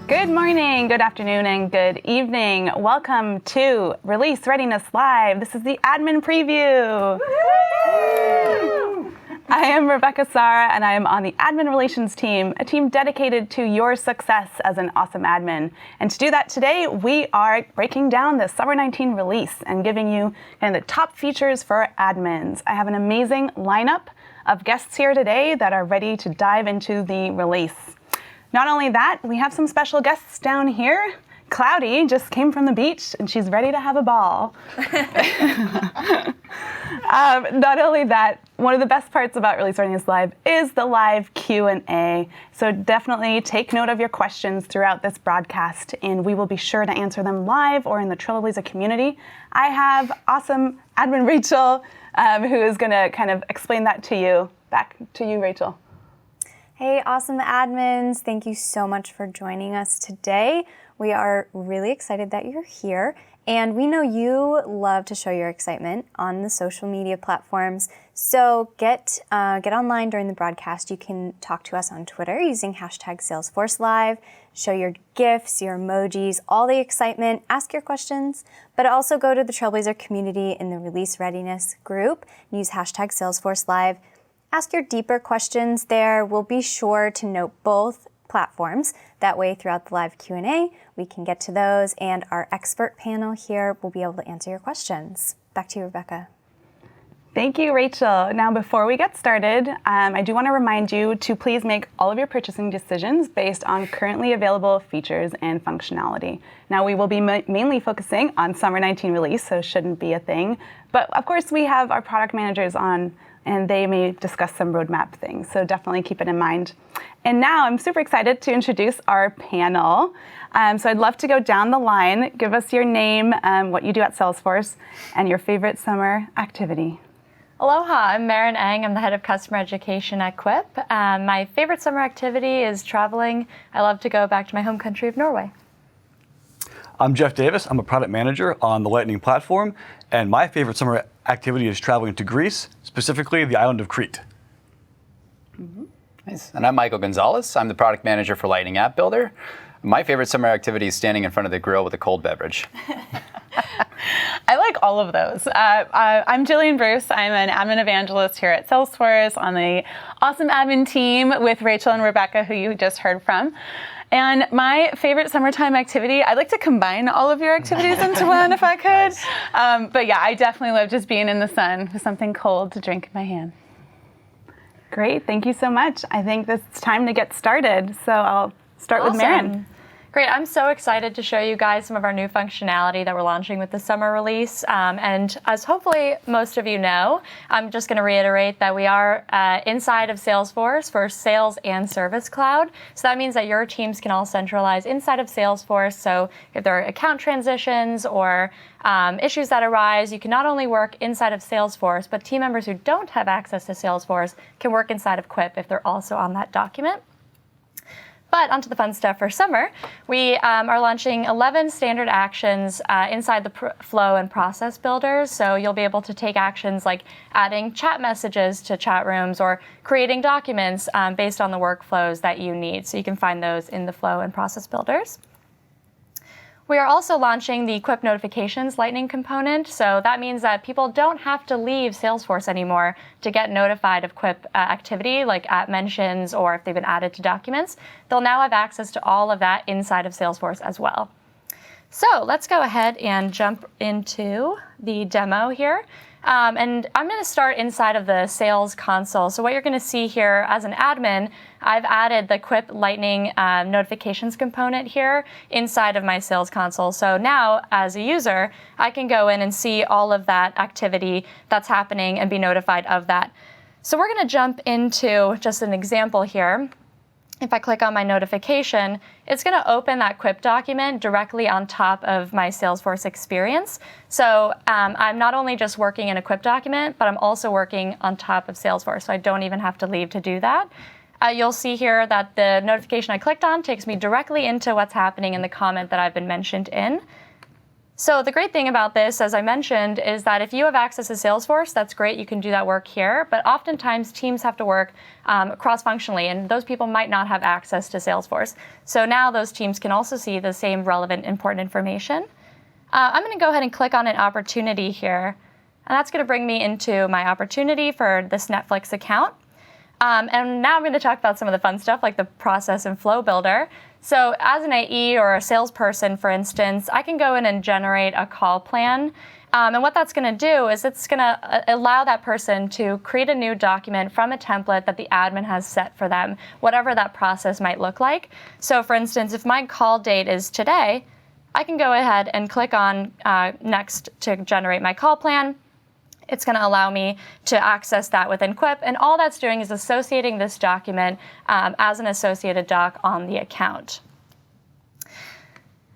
Good morning, good afternoon, and good evening. Welcome to Release Readiness Live. This is the admin preview. I am Rebecca Sara, and I am on the admin relations team, a team dedicated to your success as an awesome admin. And to do that today, we are breaking down the Summer 19 release and giving you kind of the top features for admins. I have an amazing lineup of guests here today that are ready to dive into the release. Not only that, we have some special guests down here. Cloudy just came from the beach and she's ready to have a ball. Not only that, one of the best parts about Release Readiness Live is the live Q&A. So definitely take note of your questions throughout this broadcast, and we will be sure to answer them live or in the Trailblazer community. I have awesome admin Rachel, who is going to kind of explain that to you. Back to you, Rachel. Hey, awesome admins. Thank you so much for joining us today. We are really excited that you're here, and we know you love to show your excitement on the social media platforms. So get online during the broadcast. You can talk to us on Twitter using hashtag Salesforce Live. Show your GIFs, your emojis, all the excitement. Ask your questions, but also go to the Trailblazer community in the Release Readiness group. Use hashtag Salesforce Live. Ask your deeper questions there. We'll be sure to note both platforms. That way, throughout the live Q&A, we can get to those, and our expert panel here will be able to answer your questions. Back to you, Rebecca. Thank you, Rachel. Now, before we get started, I do want to remind you to please make all of your purchasing decisions based on currently available features and functionality. Now, we will be mainly focusing on Summer 19 release, so shouldn't be a thing. But of course, we have our product managers on, and they may discuss some roadmap things, so definitely keep it in mind. And now I'm super excited to introduce our panel. So I'd love to go down the line. Give us your name, what you do at Salesforce, and your favorite summer activity. Aloha, I'm Maren Eng. I'm the head of customer education at Quip. My favorite summer activity is traveling. I love to go back to my home country of Norway. I'm Jeff Davis. I'm a product manager on the Lightning platform, and my favorite summer activity is traveling to Greece, specifically the island of Crete. Mm-hmm. Nice. And I'm Michael Gonzalez. I'm the product manager for Lightning App Builder. My favorite summer activity is standing in front of the grill with a cold beverage. I like all of those. I'm Jillian Bruce. I'm an Admin Evangelist here at Salesforce on the awesome admin team with Rachel and Rebecca, who you just heard from. And my favorite summertime activity, I'd like to combine all of your activities into one if I could. Nice. But yeah, I definitely love just being in the sun with something cold to drink in my hand. Great, thank you so much. I think it's time to get started. So I'll start with Maren. Great, I'm so excited to show you guys some of our new functionality that we're launching with the summer release. And as hopefully most of you know, I'm just going to reiterate that we are inside of Salesforce for Sales and Service Cloud. So that means that your teams can all centralize inside of Salesforce. So if there are account transitions or issues that arise, you can not only work inside of Salesforce, but team members who don't have access to Salesforce can work inside of Quip if they're also on that document. But onto the fun stuff for summer. We are launching 11 standard actions inside the flow and process builders. So you'll be able to take actions like adding chat messages to chat rooms or creating documents based on the workflows that you need. So you can find those in the flow and process builders. We are also launching the Quip notifications Lightning component. So that means that people don't have to leave Salesforce anymore to get notified of Quip activity, like at mentions or if they've been added to documents. They'll now have access to all of that inside of Salesforce as well. So let's go ahead and jump into the demo here. And I'm going to start inside of the Sales console. So what you're going to see here as an admin, I've added the Quip Lightning notifications component here inside of my Sales console. So now, as a user, I can go in and see all of that activity that's happening and be notified of that. So we're going to jump into just an example here. If I click on my notification, it's going to open that Quip document directly on top of my Salesforce experience. So I'm not only just working in a Quip document, but I'm also working on top of Salesforce. So I don't even have to leave to do that. You'll see here that the notification I clicked on takes me directly into what's happening in the comment that I've been mentioned in. So the great thing about this, as I mentioned, is that if you have access to Salesforce, that's great. You can do that work here. But oftentimes, teams have to work cross-functionally, and those people might not have access to Salesforce. So now those teams can also see the same relevant, important information. I'm going to go ahead and click on an opportunity here. And that's going to bring me into my opportunity for this Netflix account. And now I'm going to talk about some of the fun stuff like the process and flow builder. So as an AE or a salesperson, for instance, I can go in and generate a call plan. And what that's going to do is it's going to allow that person to create a new document from a template that the admin has set for them, whatever that process might look like. So for instance, if my call date is today, I can go ahead and click on Next to generate my call plan. It's going to allow me to access that within Quip, and all that's doing is associating this document as an associated doc on the account.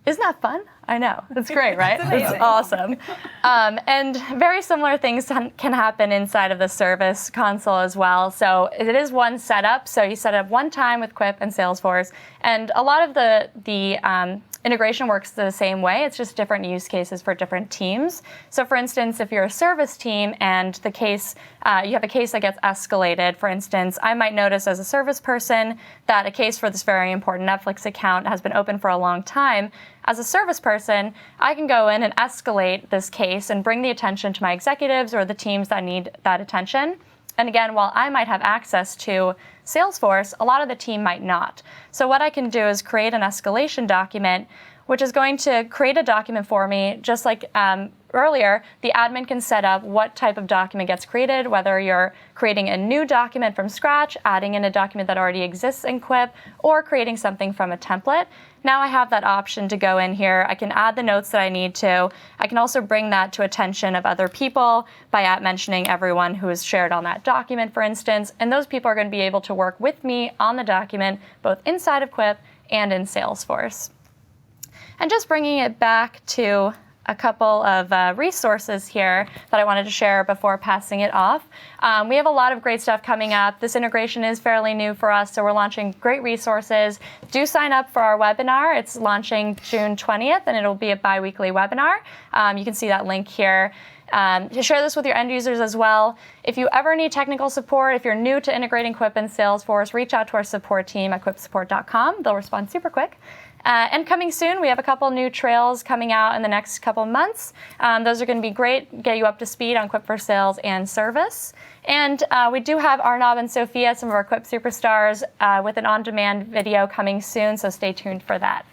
Isn't that fun? I know. It's great, right? It's awesome. And very similar things can happen inside of the service console as well. So it is one setup. So you set it up one time with Quip and Salesforce, and a lot of the integration works the same way. It's just different use cases for different teams. So for instance, if you're a service team and the case, you have a case that gets escalated, for instance, I might notice as a service person that a case for this very important Netflix account has been open for a long time. As a service person, I can go in and escalate this case and bring the attention to my executives or the teams that need that attention. And again, while I might have access to Salesforce, a lot of the team might not. So what I can do is create an escalation document, which is going to create a document for me, just like earlier, the admin can set up what type of document gets created, whether you're creating a new document from scratch, adding in a document that already exists in Quip, or creating something from a template. Now I have that option to go in here. I can add the notes that I need to. I can also bring that to attention of other people by mentioning everyone who is shared on that document, for instance, and those people are going to be able to work with me on the document, both inside of Quip and in Salesforce. And just bringing it back to a couple of resources here that I wanted to share before passing it off. We have a lot of great stuff coming up. This integration is fairly new for us, so we're launching great resources. Do sign up for our webinar. It's launching June 20th, and it'll be a bi-weekly webinar. You can see that link here. To share this with your end users as well. If you ever need technical support, if you're new to integrating Quip and Salesforce, reach out to our support team at quipsupport.com. They'll respond super quick. And coming soon, we have a couple new trails coming out in the next couple months. Those are going to be great, get you up to speed on Quip for Sales and Service. And we do have Arnab and Sophia, some of our Quip superstars, with an on-demand video coming soon, so stay tuned for that.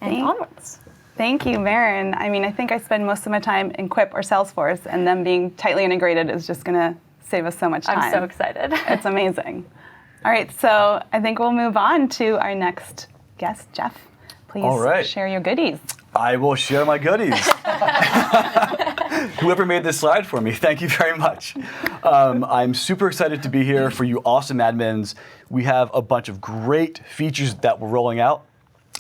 And onwards. Thank you, Maren. I mean, I think I spend most of my time in Quip or Salesforce, and them being tightly integrated is just going to save us so much time. I'm so excited. It's amazing. All right, so I think we'll move on to our next guest. Jeff, please share your goodies. I will share my goodies. Whoever made this slide for me, thank you very much. I'm super excited to be here for you awesome admins. We have a bunch of great features that we're rolling out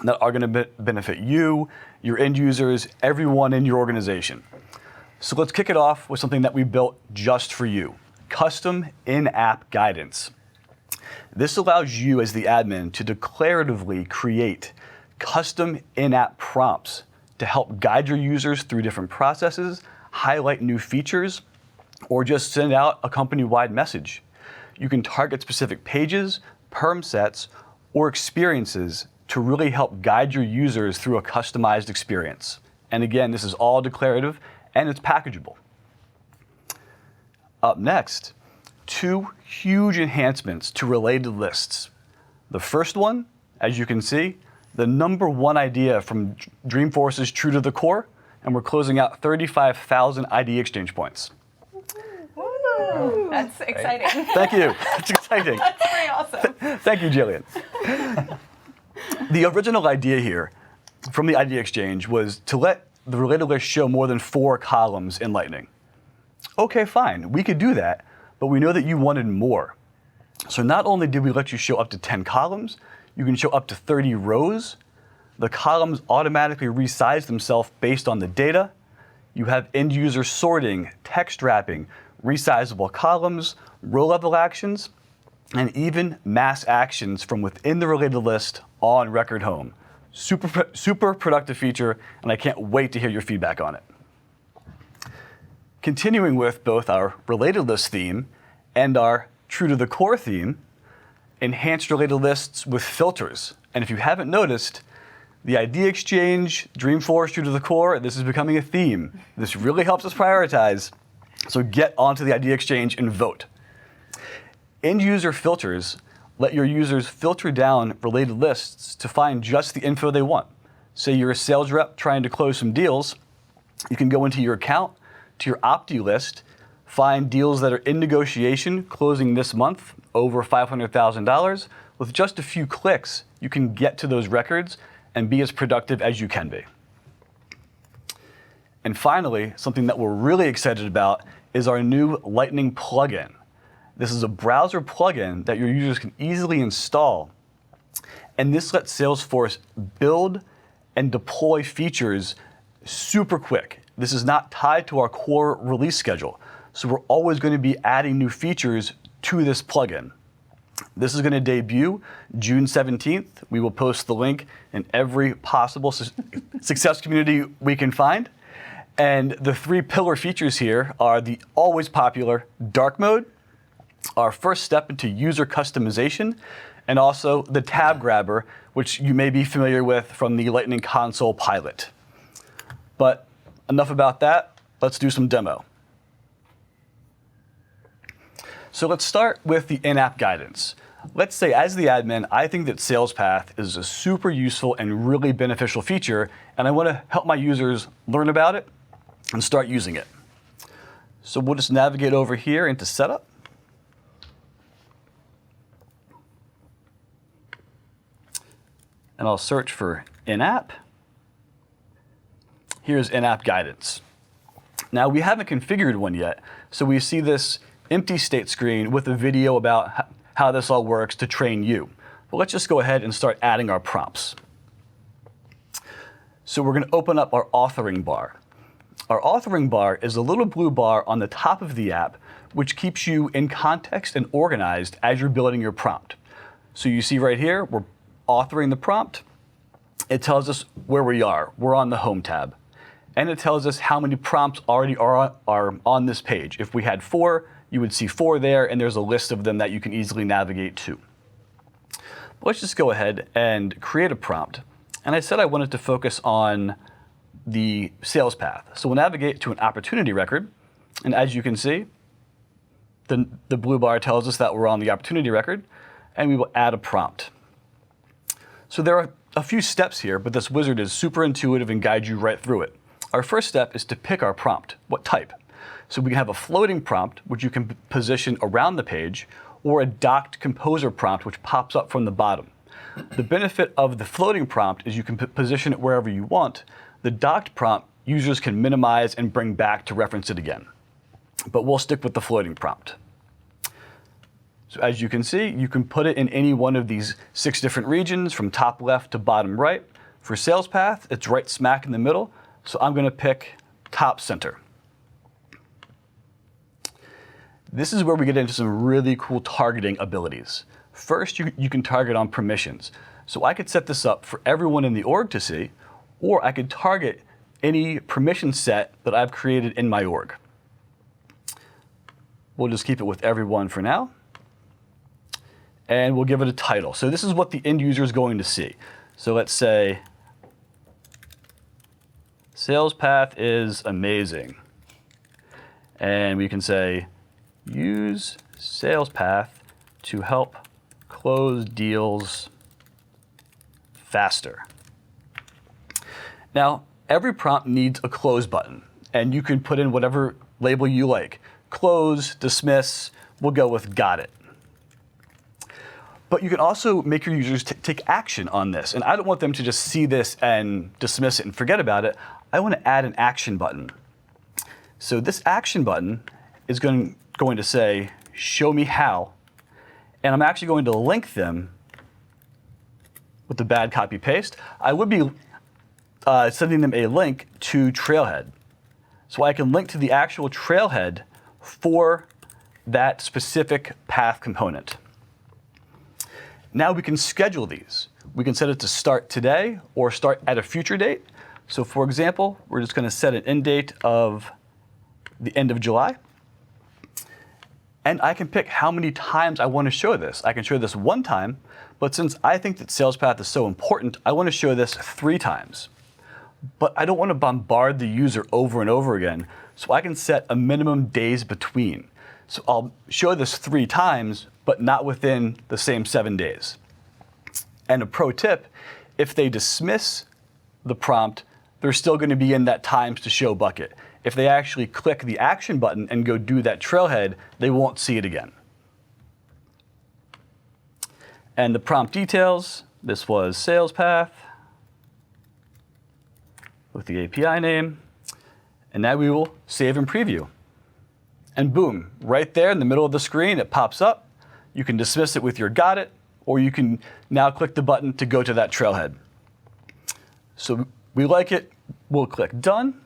that are going to benefit you, your end users, everyone in your organization. So let's kick it off with something that we built just for you, custom in-app guidance. This allows you as the admin to declaratively create custom in-app prompts to help guide your users through different processes, highlight new features, or just send out a company-wide message. You can target specific pages, perm sets, or experiences to really help guide your users through a customized experience. And again, this is all declarative and it's packageable. Up next, two huge enhancements to related lists. The first one, as you can see, the number one idea from Dreamforce's True to the Core, and we're closing out 35,000 ID exchange points. Woo. That's exciting. Thank you. That's exciting. That's pretty awesome. Thank you, Jillian. The original idea here from the ID exchange was to let the related list show more than 4 columns in Lightning. Okay, fine, we could do that, but we know that you wanted more. So not only did we let you show up to 10 columns, you can show up to 30 rows. The columns automatically resize themselves based on the data. You have end user sorting, text wrapping, resizable columns, row level actions, and even mass actions from within the related list on record home. Super productive feature, and I can't wait to hear your feedback on it. Continuing with both our related list theme and our true to the core theme, enhanced related lists with filters. And if you haven't noticed, the idea exchange, Dreamforce, true to the core, this is becoming a theme. This really helps us prioritize. So get onto the idea exchange and vote. End user filters let your users filter down related lists to find just the info they want. Say you're a sales rep trying to close some deals, you can go into your account, to your Opti list, find deals that are in negotiation closing this month over $500,000. With just a few clicks, you can get to those records and be as productive as you can be. And finally, something that we're really excited about is our new Lightning plugin. This is a browser plugin that your users can easily install. And this lets Salesforce build and deploy features super quick. This is not tied to our core release schedule. So we're always going to be adding new features to this plugin. This is going to debut June 17th. We will post the link in every possible success community we can find. And the 3 pillar features here are the always popular dark mode, our first step into user customization, and also the tab grabber, which you may be familiar with from the Lightning Console pilot. But enough about that. Let's do some demo. So let's start with the in-app guidance. Let's say, as the admin, I think that Sales Path is a super useful and really beneficial feature, and I want to help my users learn about it and start using it. So we'll just navigate over here into Setup. And I'll search for in-app. Here's in-app guidance. Now, we haven't configured one yet, so we see this empty state screen with a video about how this all works to train you. But let's just go ahead and start adding our prompts. So we're going to open up our authoring bar. Our authoring bar is a little blue bar on the top of the app, which keeps you in context and organized as you're building your prompt. So you see right here, we're authoring the prompt. It tells us where we are. We're on the Home tab. And it tells us how many prompts already are on this page. If we had 4, you would see 4 there, and there's a list of them that you can easily navigate to. But let's just go ahead and create a prompt. And I said I wanted to focus on the sales path. So we'll navigate to an opportunity record. And as you can see, the blue bar tells us that we're on the opportunity record, and we will add a prompt. So there are a few steps here, but this wizard is super intuitive and guides you right through it. Our first step is to pick our prompt. What type? So we can have a floating prompt, which you can position around the page, or a docked composer prompt, which pops up from the bottom. The benefit of the floating prompt is you can position it wherever you want. The docked prompt, users can minimize and bring back to reference it again. But we'll stick with the floating prompt. So as you can see, you can put it in any one of these 6 different regions, from top left to bottom right. For Sales Path, it's right smack in the middle. So I'm going to pick top center. This is where we get into some really cool targeting abilities. First, you can target on permissions. So I could set this up for everyone in the org to see, or I could target any permission set that I've created in my org. We'll just keep it with everyone for now. And we'll give it a title. So this is what the end user is going to see. So let's say, Sales Path is amazing. And we can say, use Sales Path to help close deals faster. Now, every prompt needs a close button, and you can put in whatever label you like. Close, dismiss, we'll go with got it. But you can also make your users take action on this. And I don't want them to just see this and dismiss it and forget about it. I want to add an action button. So this action button is going to say, show me how. And I'm actually going to link them with the bad copy paste. I would be sending them a link to Trailhead. So I can link to the actual Trailhead for that specific path component. Now we can schedule these. We can set it to start today or start at a future date. So for example, we're just going to set an end date of the end of July. And I can pick how many times I want to show this. I can show this one time, but since I think that sales path is so important, I want to show this 3 times. But I don't want to bombard the user over and over again, so I can set a minimum days between. So I'll show this 3 times, but not within the same 7 days. And a pro tip, if they dismiss the prompt, they're still going to be in that times to show bucket. If they actually click the action button and go do that trailhead, they won't see it again. And the prompt details, this was sales path with the API name. And now we will save and preview. And boom, right there in the middle of the screen, it pops up. You can dismiss it with your got it, or you can now click the button to go to that trailhead. So we like it, we'll click done.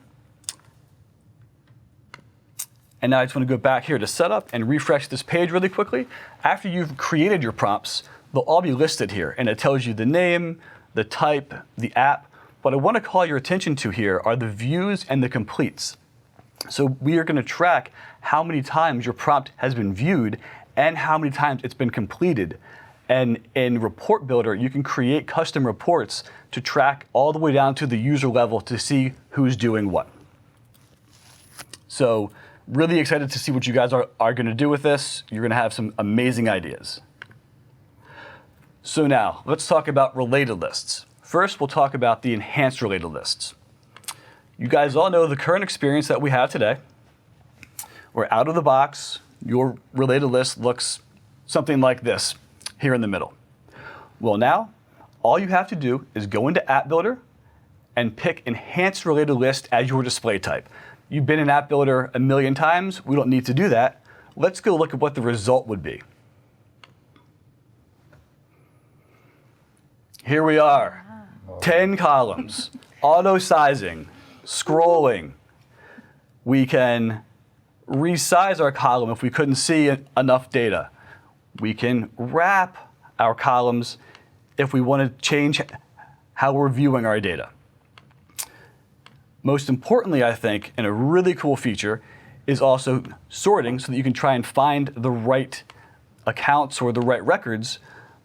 And now I just want to go back here to setup and refresh this page really quickly. After you've created your prompts, they'll all be listed here, and it tells you the name, the type, the app. What I want to call your attention to here are the views and the completes. So we are going to track how many times your prompt has been viewed and how many times it's been completed. And in Report Builder, you can create custom reports to track all the way down to the user level to see who's doing what. So really excited to see what you guys are going to do with this. You're going to have some amazing ideas. So now, let's talk about related lists. First, we'll talk about the enhanced related lists. You guys all know the current experience that we have today. We're out of the box. Your related list looks something like this here in the middle. Well, now, all you have to do is go into App Builder and pick Enhanced Related List as your display type. You've been in App Builder a million times. We don't need to do that. Let's go look at what the result would be. Here we are, 10 columns, auto sizing, scrolling. We can resize our column if we couldn't see enough data. We can wrap our columns if we want to change how we're viewing our data. Most importantly, I think, and a really cool feature, is also sorting so that you can try and find the right accounts or the right records,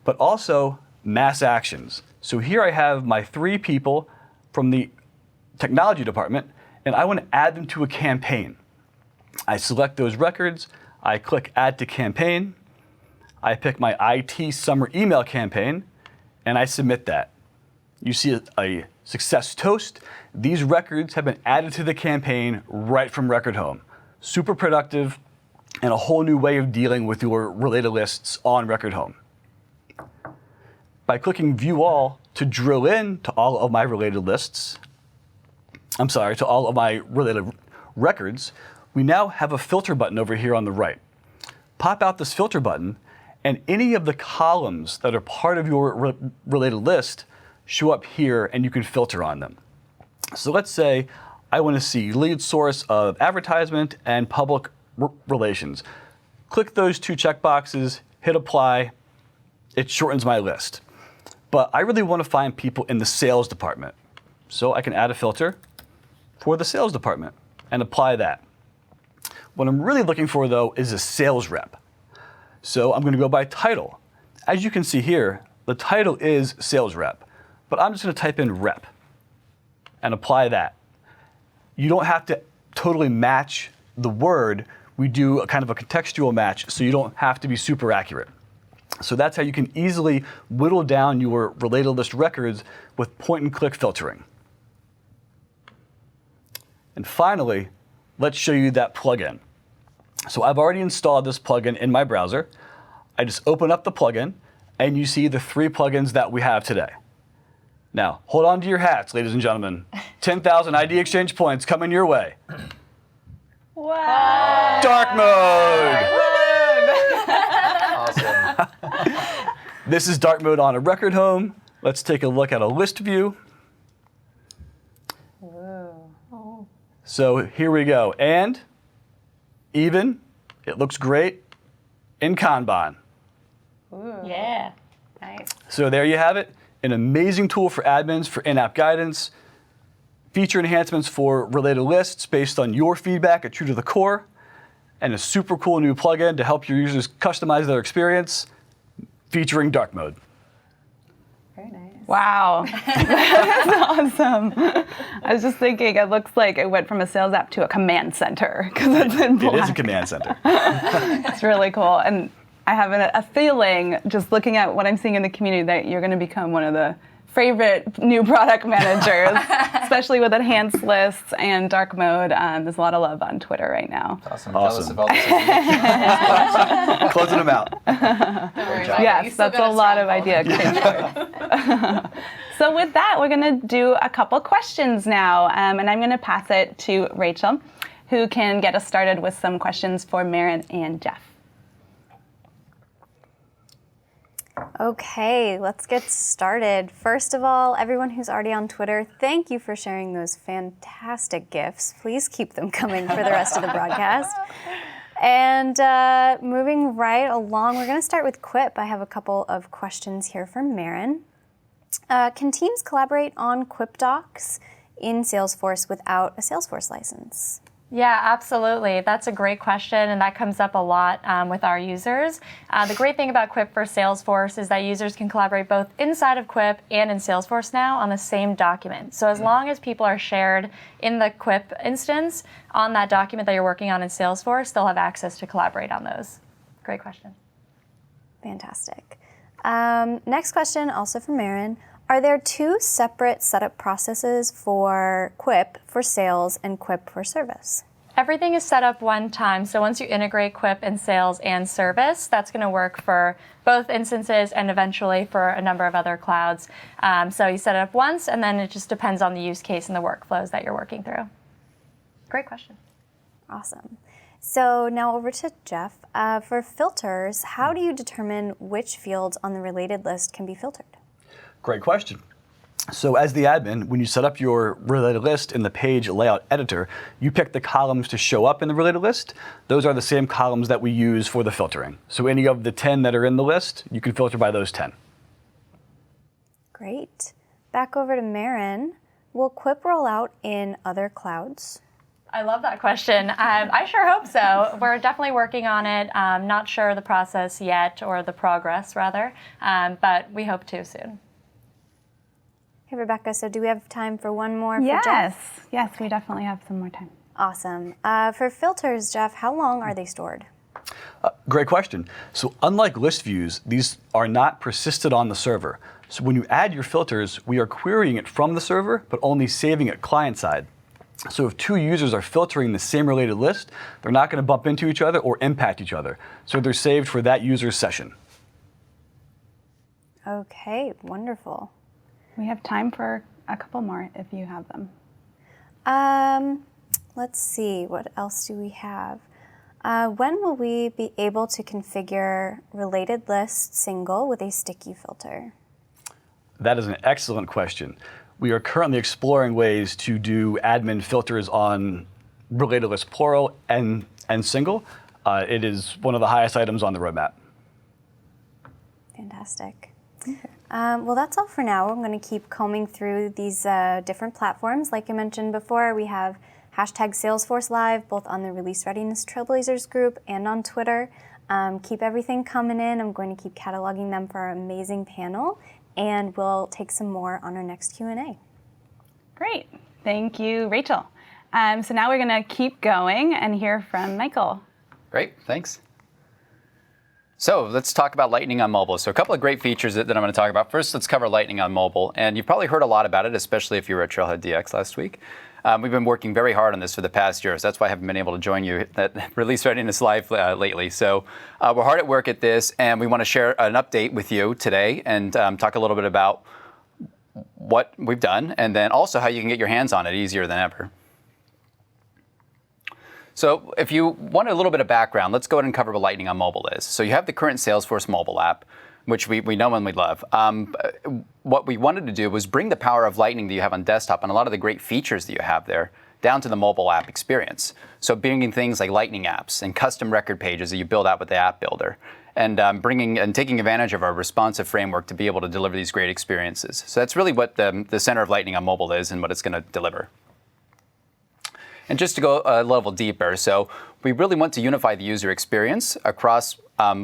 but also mass actions. So here I have my 3 people from the technology department, and I want to add them to a campaign. I select those records, I click Add to Campaign, I pick my IT summer email campaign, and I submit that. You see a success toast. These records have been added to the campaign right from Record Home. Super productive and a whole new way of dealing with your related lists on Record Home. By clicking View All to drill in to all of my related lists, to all of my related records, we now have a filter button over here on the right. Pop out this filter button, and any of the columns that are part of your related list show up here, and you can filter on them. So let's say I want to see lead source of advertisement and public relations. Click those 2 checkboxes, hit apply, it shortens my list. But I really want to find people in the sales department. So I can add a filter for the sales department and apply that. What I'm really looking for, though, is a sales rep. So I'm going to go by title. As you can see here, the title is sales rep, but I'm just going to type in rep and apply that. You don't have to totally match the word. We do a kind of a contextual match, so you don't have to be super accurate. So that's how you can easily whittle down your related list records with point-and-click filtering. And finally, let's show you that plugin. So I've already installed this plugin in my browser. I just open up the plugin, and you see the 3 plugins that we have today. Now, hold on to your hats, ladies and gentlemen. 10,000 ID exchange points coming your way. Wow. Dark mode! Awesome. This is dark mode on a Record Home. Let's take a look at a list view. Whoa. So here we go. And even, it looks great in Kanban. Ooh. Yeah. Nice. So there you have it. an amazing tool for admins for in-app guidance, feature enhancements for related lists based on your feedback at true to the core, and a super cool new plugin to help your users customize their experience, featuring dark mode. Very nice. Wow, that's awesome. I was just thinking, it looks like it went from a sales app to a command center because it's in black. It is a command center. It's really cool. And I have a feeling, just looking at what I'm seeing in the community, that you're going to become one of the favorite new product managers, especially with enhanced lists and dark mode. There's a lot of love on Twitter right now. Awesome. Awesome. Jealous of all this. Closing them out. Yes, that's a lot of idea exchange. So with that, we're going to do a couple questions now, and I'm going to pass it to Rachel, who can get us started with some questions for Maren and Jeff. Okay, let's get started. First of all, everyone who's already on Twitter, thank you for sharing those fantastic GIFs. Please keep them coming for the rest of the broadcast. And moving right along, we're going to start with Quip. I have a couple of questions here from Maren. Can teams collaborate on Quip docs in Salesforce without a Salesforce license? Yeah, absolutely. That's a great question, and that comes up a lot with our users. The great thing about Quip for Salesforce is that users can collaborate both inside of Quip and in Salesforce now on the same document. So as long as people are shared in the Quip instance on that document that you're working on in Salesforce, they'll have access to collaborate on those. Great question. Fantastic. Next question, also from Maren. Are there two separate setup processes for Quip for sales and Quip for service? Everything is set up one time. So once you integrate Quip in sales and service, that's going to work for both instances and eventually for a number of other clouds. So you set it up once, and then it just depends on the use case and the workflows that you're working through. Great question. Awesome. So now over to Jeff. For filters, how do you determine which fields on the related list can be filtered? Great question. So as the admin, when you set up your related list in the page layout editor, you pick the columns to show up in the related list. Those are the same columns that we use for the filtering. So any of the 10 that are in the list, you can filter by those 10. Great. Back over to Maren. Will Quip roll out in other clouds? I love that question. I sure hope so. We're definitely working on it. Not sure the process yet, or the progress rather, but we hope to soon. Hey, Rebecca, so do we have time for one more for Jeff? Yes, we definitely have some more time. Awesome. For filters, Jeff, how long are they stored? Great question. So unlike list views, these are not persisted on the server. So when you add your filters, we are querying it from the server, but only saving it client side. So if two users are filtering the same related list, they're not going to bump into each other or impact each other. So they're saved for that user's session. Okay, wonderful. We have time for a couple more if you have them. Let's see, what else do we have? When will we be able to configure related list single with a sticky filter? That is an excellent question. We are currently exploring ways to do admin filters on related list plural and single. It is one of the highest items on the roadmap. Fantastic. Well, that's all for now. I'm going to keep combing through these different platforms. Like I mentioned before, we have hashtag Salesforce Live, both on the Release Readiness Trailblazers group and on Twitter. Keep everything coming in. I'm going to keep cataloging them for our amazing panel, and we'll take some more on our next Q&A. Great. Thank you, Rachel. So now we're going to keep going and hear from Michael. Great, thanks. So let's talk about Lightning on mobile. So a couple of great features that I'm going to talk about. First, let's cover Lightning on mobile. And you've probably heard a lot about it, especially if you were at Trailhead DX last week. We've been working very hard on this for the past year, so that's why I haven't been able to join you at Release Readiness Live lately. So we're hard at work at this, and we want to share an update with you today and talk a little bit about what we've done, and then also how you can get your hands on it easier than ever. So if you want a little bit of background, let's go ahead and cover what Lightning on mobile is. So you have the current Salesforce Mobile app, which we know and we love. What we wanted to do was bring the power of Lightning that you have on desktop and a lot of the great features that you have there down to the mobile app experience. So bringing things like Lightning apps and custom record pages that you build out with the app builder, and bringing and taking advantage of our responsive framework to be able to deliver these great experiences. So that's really what the center of Lightning on Mobile is and what it's going to deliver. And just to go a level deeper, so we really want to unify the user experience across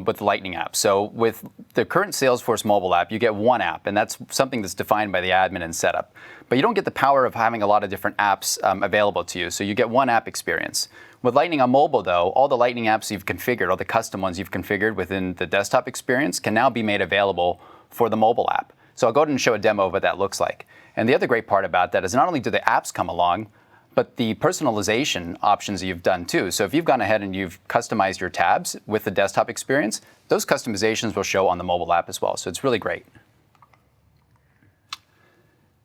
with the Lightning app. So with the current Salesforce mobile app, you get one app, and that's something that's defined by the admin and setup. But you don't get the power of having a lot of different apps available to you, so you get one app experience. With Lightning on Mobile, though, all the Lightning apps you've configured, all the custom ones you've configured within the desktop experience can now be made available for the mobile app. So I'll go ahead and show a demo of what that looks like. And the other great part about that is not only do the apps come along, but the personalization options that you've done too. So if you've gone ahead and you've customized your tabs with the desktop experience, those customizations will show on the mobile app as well. So it's really great.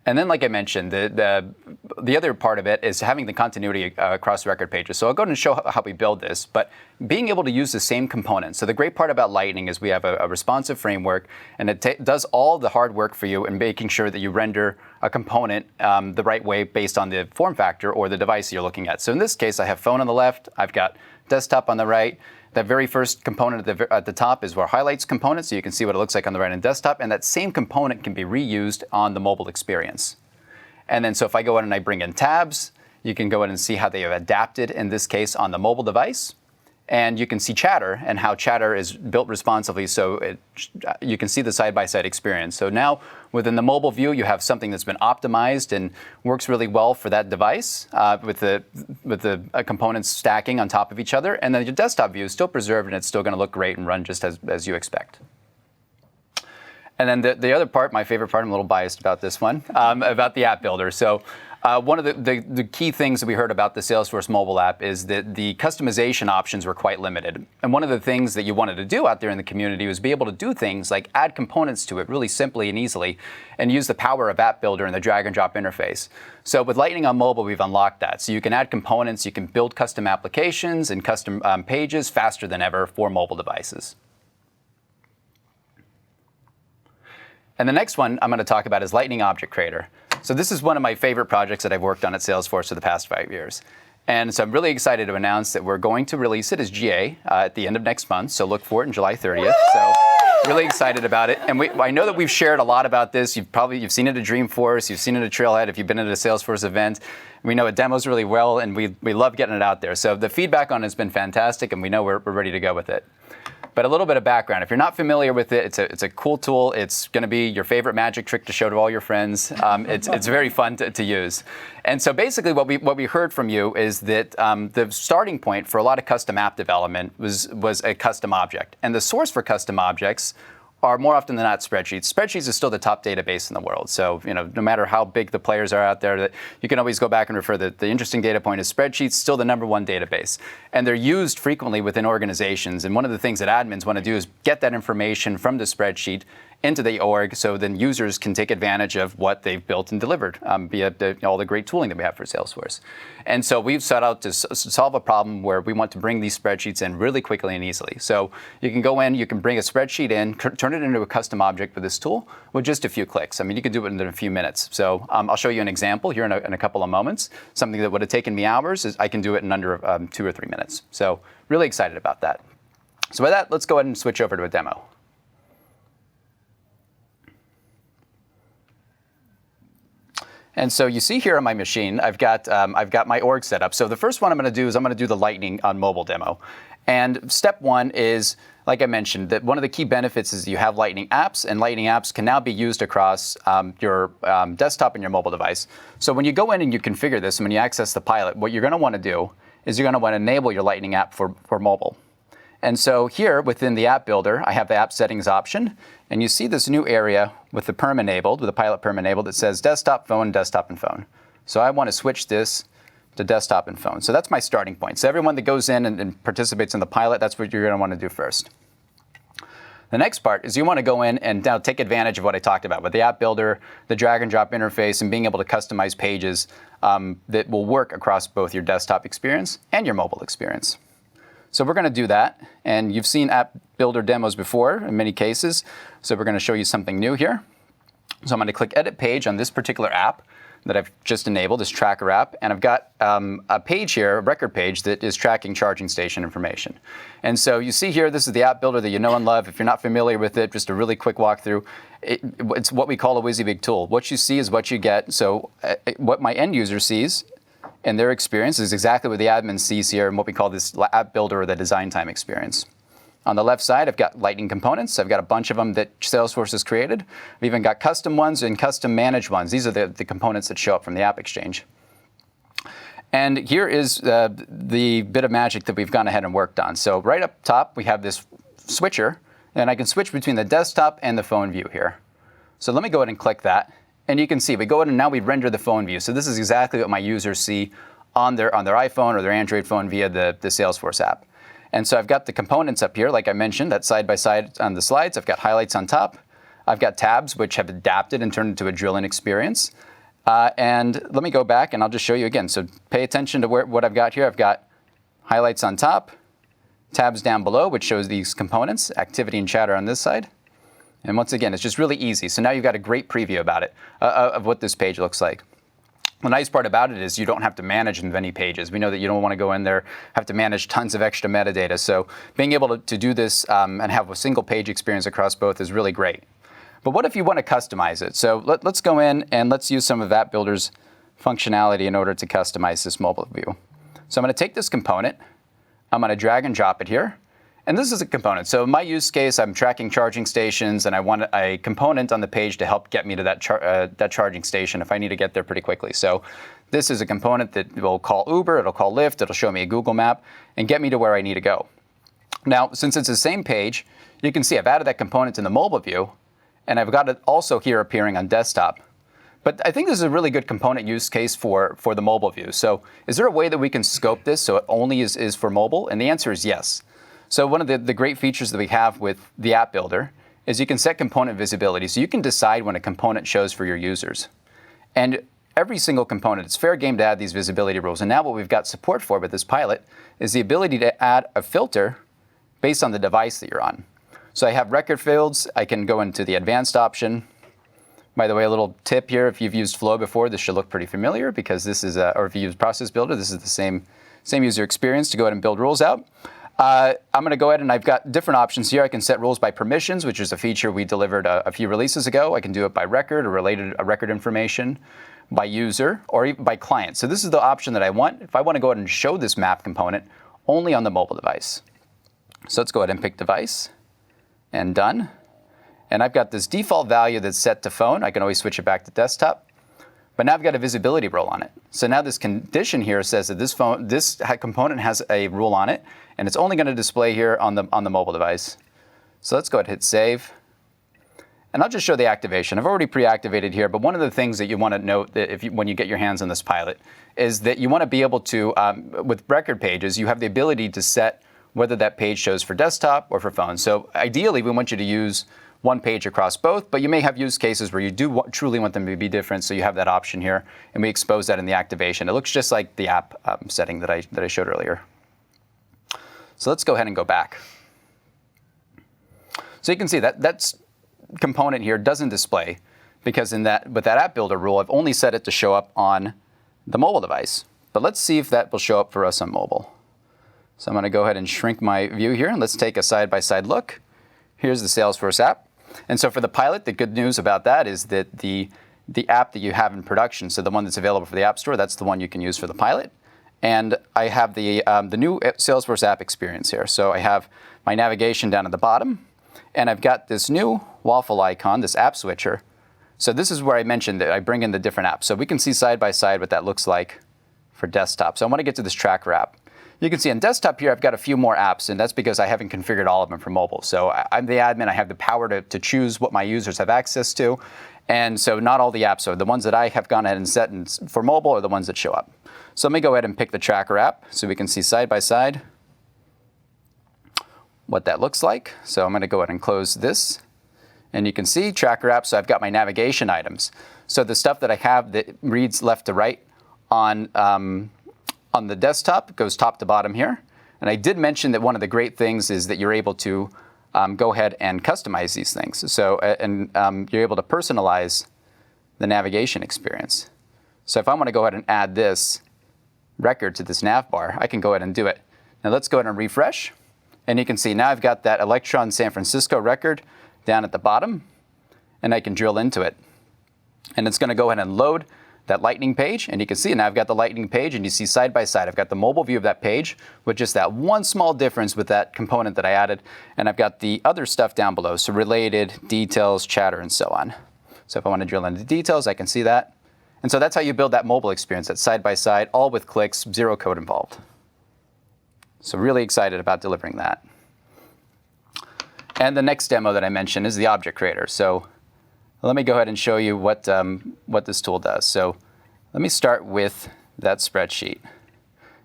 And then, like I mentioned, the other part of it is having the continuity across record pages. So I'll go ahead and show how we build this, but being able to use the same components. So the great part about Lightning is we have a responsive framework, and it does all the hard work for you in making sure that you render a component the right way based on the form factor or the device you're looking at. So in this case, I have phone on the left, I've got desktop on the right. That very first component at the top is our highlights component, so you can see what it looks like on the right and desktop, and that same component can be reused on the mobile experience. And then so if I go in and I bring in tabs, you can go in and see how they have adapted, in this case, on the mobile device. And you can see Chatter and how Chatter is built responsively, so you can see the side-by-side experience. So now within the mobile view, you have something that's been optimized and works really well for that device with the components stacking on top of each other. And then your desktop view is still preserved, and it's still going to look great and run just as you expect. And then the other part, my favorite part, I'm a little biased about this one, about the app builder. So one of the key things that we heard about the Salesforce mobile app is that the customization options were quite limited. And one of the things that you wanted to do out there in the community was be able to do things like add components to it really simply and easily and use the power of App Builder and the drag and drop interface. So with Lightning on Mobile, we've unlocked that. So you can add components, you can build custom applications and custom pages faster than ever for mobile devices. And the next one I'm going to talk about is Lightning Object Creator. So this is one of my favorite projects that I've worked on at Salesforce for the past 5 years. And so I'm really excited to announce that we're going to release it as GA at the end of next month. So look for it on July 30th. So really excited about it. And I know that we've shared a lot about this. You've seen it at Dreamforce. You've seen it at Trailhead. If you've been at a Salesforce event, we know it demos really well, and we love getting it out there. So the feedback on it has been fantastic, and we know we're ready to go with it. But a little bit of background. If you're not familiar with it, it's a cool tool. It's going to be your favorite magic trick to show to all your friends. It's very fun to use. And so basically what we heard from you is that the starting point for a lot of custom app development was a custom object. And the source for custom objects are more often than not spreadsheets. Spreadsheets is still the top database in the world. So no matter how big the players are out there, that you can always go back and refer that the interesting data point is spreadsheets, still the #1 database. And they're used frequently within organizations. And one of the things that admins want to do is get that information from the spreadsheet into the org so then users can take advantage of what they've built and delivered via all the great tooling that we have for Salesforce. And so we've set out to solve a problem where we want to bring these spreadsheets in really quickly and easily. So you can go in, you can bring a spreadsheet in, turn it into a custom object with this tool with just a few clicks. I mean, you can do it in a few minutes. So I'll show you an example here in a couple of moments. Something that would have taken me hours, I can do it in under 2 or 3 minutes. So really excited about that. So with that, let's go ahead and switch over to a demo. And so you see here on my machine, I've got my org set up. So the first one I'm going to do is I'm going to do the Lightning on Mobile demo. And step one is, like I mentioned, that one of the key benefits is you have Lightning apps, and Lightning apps can now be used across your desktop and your mobile device. So when you go in and you configure this, and when you access the pilot, what you're going to want to do is you're going to want to enable your Lightning app for mobile. And so here within the app builder, I have the app settings option. And you see this new area with the perm enabled, with the pilot perm enabled, that says desktop, phone, desktop, and phone. So I want to switch this to desktop and phone. So that's my starting point. So everyone that goes in and participates in the pilot, that's what you're going to want to do first. The next part is you want to go in and now take advantage of what I talked about with the app builder, the drag and drop interface, and being able to customize pages that will work across both your desktop experience and your mobile experience. So we're going to do that, and you've seen app builder demos before in many cases, so we're going to show you something new here. So I'm going to click Edit Page on this particular app. that I've just enabled, this tracker app, and I've got a page here, a record page, that is tracking charging station information. And so you see here, this is the app builder that you know and love. If you're not familiar with it, just a really quick walkthrough. It's what we call a WYSIWYG tool. What you see is what you get. So what my end user sees in their experience is exactly what the admin sees here in what we call this app builder or the design time experience. On the left side, I've got Lightning components. I've got a bunch of them that Salesforce has created. I've even got custom ones and custom managed ones. These are the components that show up from the App Exchange. And here is the bit of magic that we've gone ahead and worked on. So right up top, we have this switcher, and I can switch between the desktop and the phone view here. So let me go ahead and click that. And you can see, we go ahead and now we render the phone view. So this is exactly what my users see on their iPhone or their Android phone via the Salesforce app. And so I've got the components up here, like I mentioned, that's side by side on the slides. I've got highlights on top. I've got tabs, which have adapted and turned into a drill-in experience. And let me go back, and I'll just show you again. So pay attention to what I've got here. I've got highlights on top, tabs down below, which shows these components, activity and chatter on this side. And once again, it's just really easy. So now you've got a great preview about it, of what this page looks like. The nice part about it is you don't have to manage many pages. We know that you don't want to go in there, have to manage tons of extra metadata. So being able to do this and have a single page experience across both is really great. But what if you want to customize it? So let's go in and let's use some of App Builder's functionality in order to customize this mobile view. So I'm going to take this component. I'm going to drag and drop it here. And this is a component. So in my use case, I'm tracking charging stations, and I want a component on the page to help get me to that charging station if I need to get there pretty quickly. So this is a component that will call Uber, it'll call Lyft, it'll show me a Google map, and get me to where I need to go. Now, since it's the same page, you can see I've added that component in the mobile view, and I've got it also here appearing on desktop. But I think this is a really good component use case for the mobile view. So is there a way that we can scope this so it only is for mobile? And the answer is yes. So one of the great features that we have with the app builder is you can set component visibility. So you can decide when a component shows for your users. And every single component, it's fair game to add these visibility rules. And now what we've got support for with this pilot is the ability to add a filter based on the device that you're on. So I have record fields. I can go into the advanced option. By the way, a little tip here, if you've used Flow before, this should look pretty familiar because this is, or if you use Process Builder, this is the same user experience to go ahead and build rules out. I'm going to go ahead and I've got different options here. I can set rules by permissions, which is a feature we delivered a few releases ago. I can do it by record or related record information, by user, or even by client. So this is the option that I want if I want to go ahead and show this map component only on the mobile device. So let's go ahead and pick device and done. And I've got this default value that's set to phone. I can always switch it back to desktop. But now I've got a visibility rule on it. So now this condition here says that this component has a rule on it, and it's only going to display here on the mobile device. So let's go ahead and hit save. And I'll just show the activation. I've already pre-activated here, but one of the things that you want to note that when you get your hands on this pilot is that you want to be able to, with record pages, you have the ability to set whether that page shows for desktop or for phone. So ideally, we want you to use one page across both, but you may have use cases where you do truly want them to be different, so you have that option here, and we expose that in the activation. It looks just like the app setting that I showed earlier. So let's go ahead and go back. So you can see that component here doesn't display because with that app builder rule, I've only set it to show up on the mobile device. But let's see if that will show up for us on mobile. So I'm going to go ahead and shrink my view here, and let's take a side-by-side look. Here's the Salesforce app. And so for the pilot, the good news about that is that the app that you have in production, so the one that's available for the App Store, that's the one you can use for the pilot. And I have the new Salesforce app experience here. So I have my navigation down at the bottom, and I've got this new waffle icon, this app switcher. So this is where I mentioned that I bring in the different apps. So we can see side by side what that looks like for desktop. So I want to get to this tracker app. You can see on desktop here, I've got a few more apps, and that's because I haven't configured all of them for mobile. So I'm the admin. I have the power to choose what my users have access to. And so not all the apps, so the ones that I have gone ahead and set for mobile are the ones that show up. So let me go ahead and pick the tracker app so we can see side by side what that looks like. So I'm going to go ahead and close this. And you can see tracker app, so I've got my navigation items. So the stuff that I have that reads left to right on the desktop goes top to bottom here. And I did mention that one of the great things is that you're able to go ahead and customize these things. So you're able to personalize the navigation experience. So if I want to go ahead and add this record to this nav bar, I can go ahead and do it. Now let's go ahead and refresh. And you can see now I've got that Electron San Francisco record down at the bottom, and I can drill into it. And it's going to go ahead and load that Lightning page, and you can see now I've got the Lightning page, and you see side by side, I've got the mobile view of that page with just that one small difference with that component that I added, and I've got the other stuff down below, so related, details, chatter, and so on. So if I want to drill into details, I can see that. And so that's how you build that mobile experience, that side by side, all with clicks, zero code involved. So really excited about delivering that. And the next demo that I mentioned is the object creator. So let me go ahead and show you what this tool does. So let me start with that spreadsheet.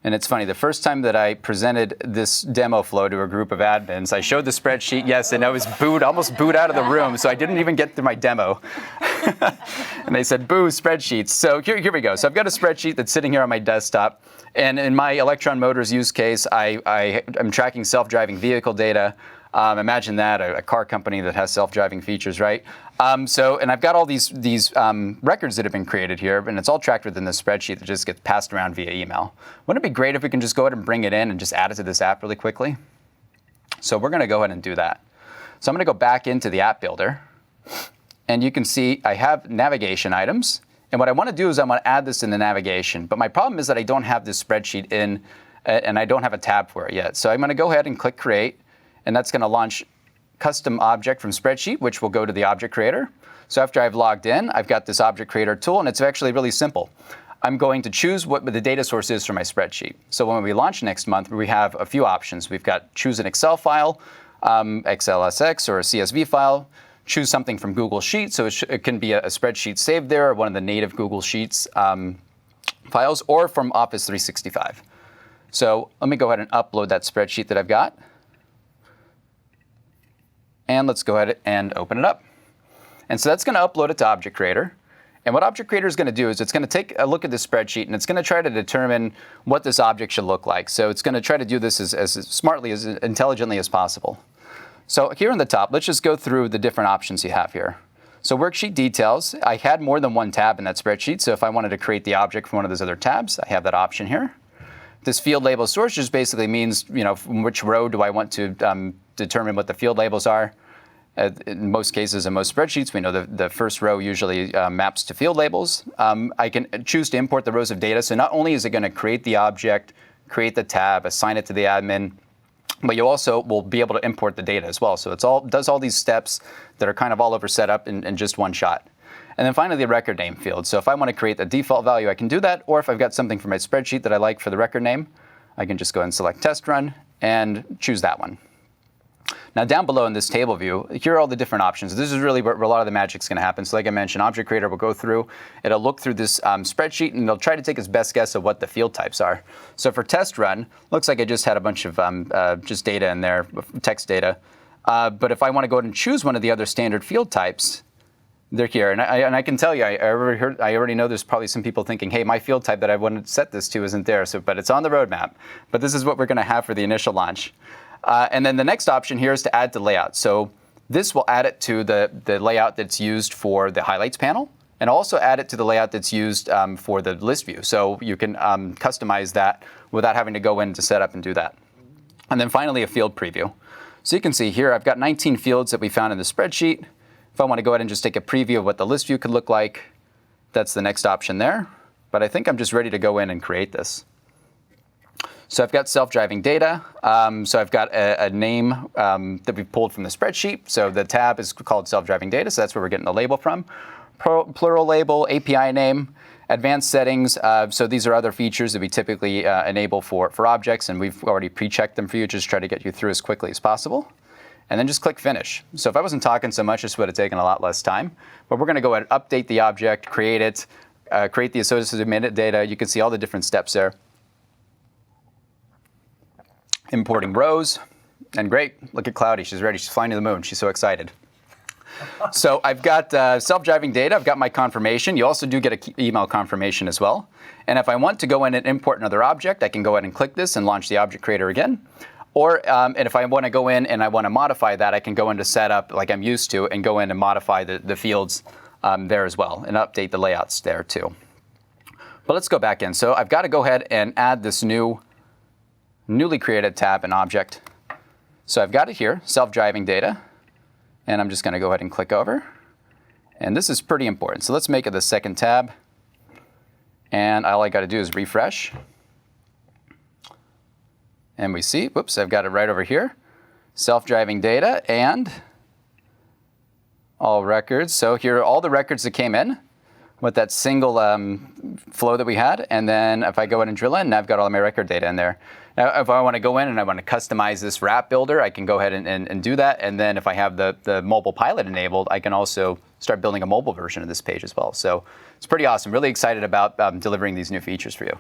And it's funny, the first time that I presented this demo flow to a group of admins, I showed the spreadsheet, yes, and I was almost booed out of the room, so I didn't even get through my demo. And they said, boo, spreadsheets. So here we go. So I've got a spreadsheet that's sitting here on my desktop. And in my Electron Motors use case, I'm tracking self-driving vehicle data. Imagine that, a car company that has self-driving features, right? And I've got all these records that have been created here, and it's all tracked within this spreadsheet that just gets passed around via email. Wouldn't it be great if we can just go ahead and bring it in and just add it to this app really quickly? So we're going to go ahead and do that. So I'm going to go back into the app builder, and you can see I have navigation items. And what I want to do is I want to add this in the navigation. But my problem is that I don't have this spreadsheet in, and I don't have a tab for it yet. So I'm going to go ahead and click Create. And that's going to launch custom object from spreadsheet, which will go to the object creator. So after I've logged in, I've got this object creator tool, and it's actually really simple. I'm going to choose what the data source is for my spreadsheet. So when we launch next month, we have a few options. We've got choose an Excel file, XLSX, or a CSV file. Choose something from Google Sheets. So it can be a spreadsheet saved there, or one of the native Google Sheets files, or from Office 365. So let me go ahead and upload that spreadsheet that I've got. And let's go ahead and open it up. And so that's going to upload it to Object Creator. And what Object Creator is going to do is it's going to take a look at this spreadsheet, and it's going to try to determine what this object should look like. So it's going to try to do this as smartly, as intelligently as possible. So here on the top, let's just go through the different options you have here. So worksheet details, I had more than one tab in that spreadsheet. So if I wanted to create the object from one of those other tabs, I have that option here. This field label source just basically means, from which row do I want to determine what the field labels are. In most cases, in most spreadsheets, we know the first row usually maps to field labels. I can choose to import the rows of data. So not only is it going to create the object, create the tab, assign it to the admin, but you also will be able to import the data as well. So it does all these steps that are kind of all over set up in just one shot. And then finally, the record name field. So if I want to create the default value, I can do that. Or if I've got something from my spreadsheet that I like for the record name, I can just go and select test run and choose that one. Now down below in this table view, here are all the different options. This is really where a lot of the magic's going to happen. So like I mentioned, Object Creator will go through, it'll look through this spreadsheet, and it'll try to take its best guess of what the field types are. So for test run, looks like I just had a bunch of just data in there, text data. But if I want to go ahead and choose one of the other standard field types, they're here. And I can tell you, I already know there's probably some people thinking, hey, my field type that I wanted to set this to isn't there. But it's on the roadmap. But this is what we're going to have for the initial launch. And then the next option here is to add to layout. So this will add it to the layout that's used for the highlights panel, and also add it to the layout that's used for the list view. So you can customize that without having to go in to set up and do that. And then finally, a field preview. So you can see here, I've got 19 fields that we found in the spreadsheet. If I want to go ahead and just take a preview of what the list view could look like, that's the next option there. But I think I'm just ready to go in and create this. So I've got self-driving data. So I've got a name that we pulled from the spreadsheet. So the tab is called self-driving data. So that's where we're getting the label from. Plural label, API name, advanced settings. So these are other features that we typically enable for objects. And we've already pre-checked them for you, just try to get you through as quickly as possible. And then just click Finish. So if I wasn't talking so much, this would have taken a lot less time. But we're going to go ahead and update the object, create it, create the associated metadata. You can see all the different steps there. Importing rows, and great, look at Cloudy, she's ready, she's flying to the moon, she's so excited. So I've got self-driving data, I've got my confirmation. You also do get an email confirmation as well. And if I want to go in and import another object, I can go ahead and click this and launch the object creator again. Or, and if I want to go in and I want to modify that, I can go into setup like I'm used to and go in and modify the fields there as well and update the layouts there too. But let's go back in. So I've got to go ahead and add this newly created tab and object. So I've got it here, self-driving data. And I'm just going to go ahead and click over. And this is pretty important. So let's make it the second tab. And all I got to do is refresh. And we see, whoops, I've got it right over here. Self-driving data and all records. So here are all the records that came in with that single flow that we had. And then if I go in and drill in, now I've got all my record data in there. Now, if I want to go in and I want to customize this wrap builder, I can go ahead and do that. And then if I have the mobile pilot enabled, I can also start building a mobile version of this page as well. So it's pretty awesome. Really excited about delivering these new features for you.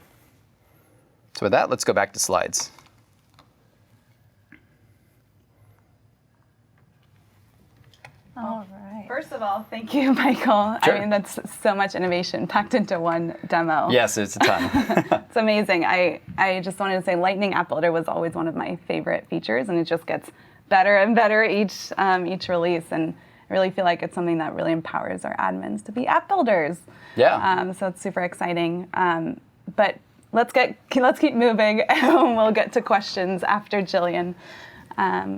So with that, let's go back to slides. All right. First of all, thank you, Michael. Sure. I mean, that's so much innovation packed into one demo. Yes, it's a ton. It's amazing. I just wanted to say Lightning App Builder was always one of my favorite features, and it just gets better and better each release. And I really feel like it's something that really empowers our admins to be app builders. Yeah. So it's super exciting. But let's keep moving, and we'll get to questions after Jillian.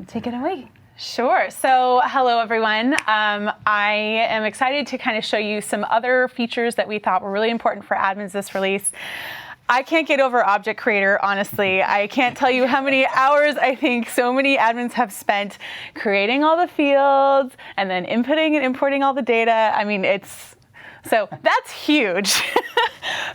Take it away. Sure. So hello, everyone. I am excited to kind of show you some other features that we thought were really important for admins this release. I can't get over Object Creator, honestly. I can't tell you how many hours I think so many admins have spent creating all the fields and then inputting and importing all the data. I mean, so that's huge.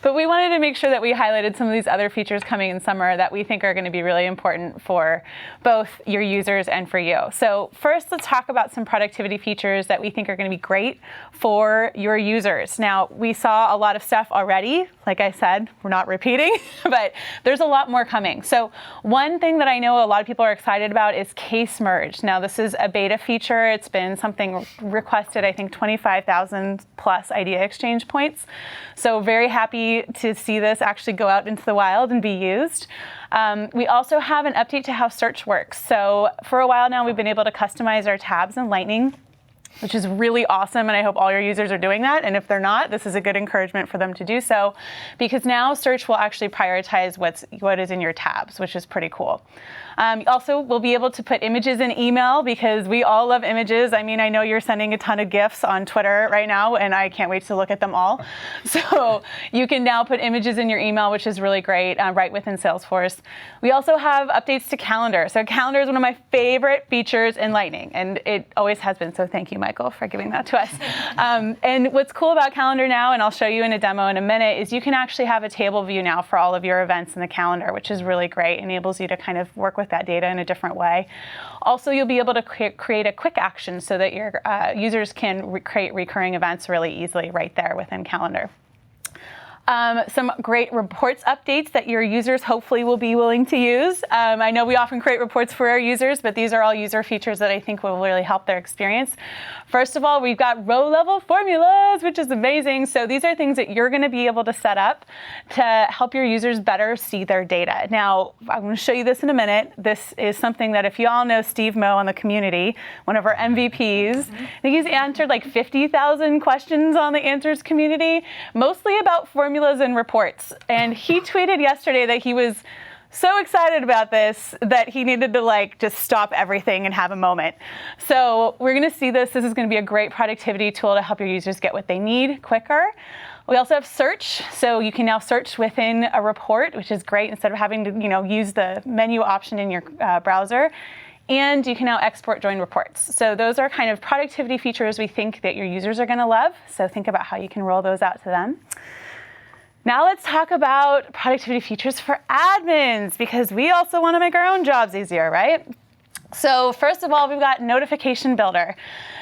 But we wanted to make sure that we highlighted some of these other features coming in summer that we think are going to be really important for both your users and for you. So first, let's talk about some productivity features that we think are going to be great for your users. Now, we saw a lot of stuff already. Like I said, we're not repeating, but there's a lot more coming. So one thing that I know a lot of people are excited about is case merge. Now, this is a beta feature. It's been something requested, I think, 25,000 plus idea exchange points. So very happy to see this actually go out into the wild and be used. We also have an update to how search works. So for a while now, we've been able to customize our tabs in Lightning, which is really awesome, and I hope all your users are doing that. And if they're not, this is a good encouragement for them to do so, because now search will actually prioritize what is in your tabs, which is pretty cool. Also, we'll be able to put images in email, because we all love images. I mean, I know you're sending a ton of GIFs on Twitter right now, and I can't wait to look at them all. So you can now put images in your email, which is really great, right within Salesforce. We also have updates to Calendar. So Calendar is one of my favorite features in Lightning, and it always has been. So thank you, Michael, for giving that to us. And what's cool about Calendar now, and I'll show you in a demo in a minute, is you can actually have a table view now for all of your events in the calendar, which is really great. It enables you to kind of work with that data in a different way. Also, you'll be able to create a quick action so that your users can create recurring events really easily right there within Calendar. Some great reports updates that your users hopefully will be willing to use. I know we often create reports for our users, but these are all user features that I think will really help their experience. First of all, we've got row-level formulas, which is amazing. So these are things that you're going to be able to set up to help your users better see their data. Now, I'm going to show you this in a minute. This is something that if you all know Steve Moe on the community, one of our MVPs, I think he's answered like 50,000 questions on the Answers community, mostly about formulas and reports. And he tweeted yesterday that he was so excited about this that he needed to just stop everything and have a moment. So we're going to see this. This is going to be a great productivity tool to help your users get what they need quicker. We also have search. So you can now search within a report, which is great instead of having to use the menu option in your browser. And you can now export join reports. So those are kind of productivity features we think that your users are going to love. So think about how you can roll those out to them. Now let's talk about productivity features for admins, because we also want to make our own jobs easier, right? So first of all, we've got Notification Builder.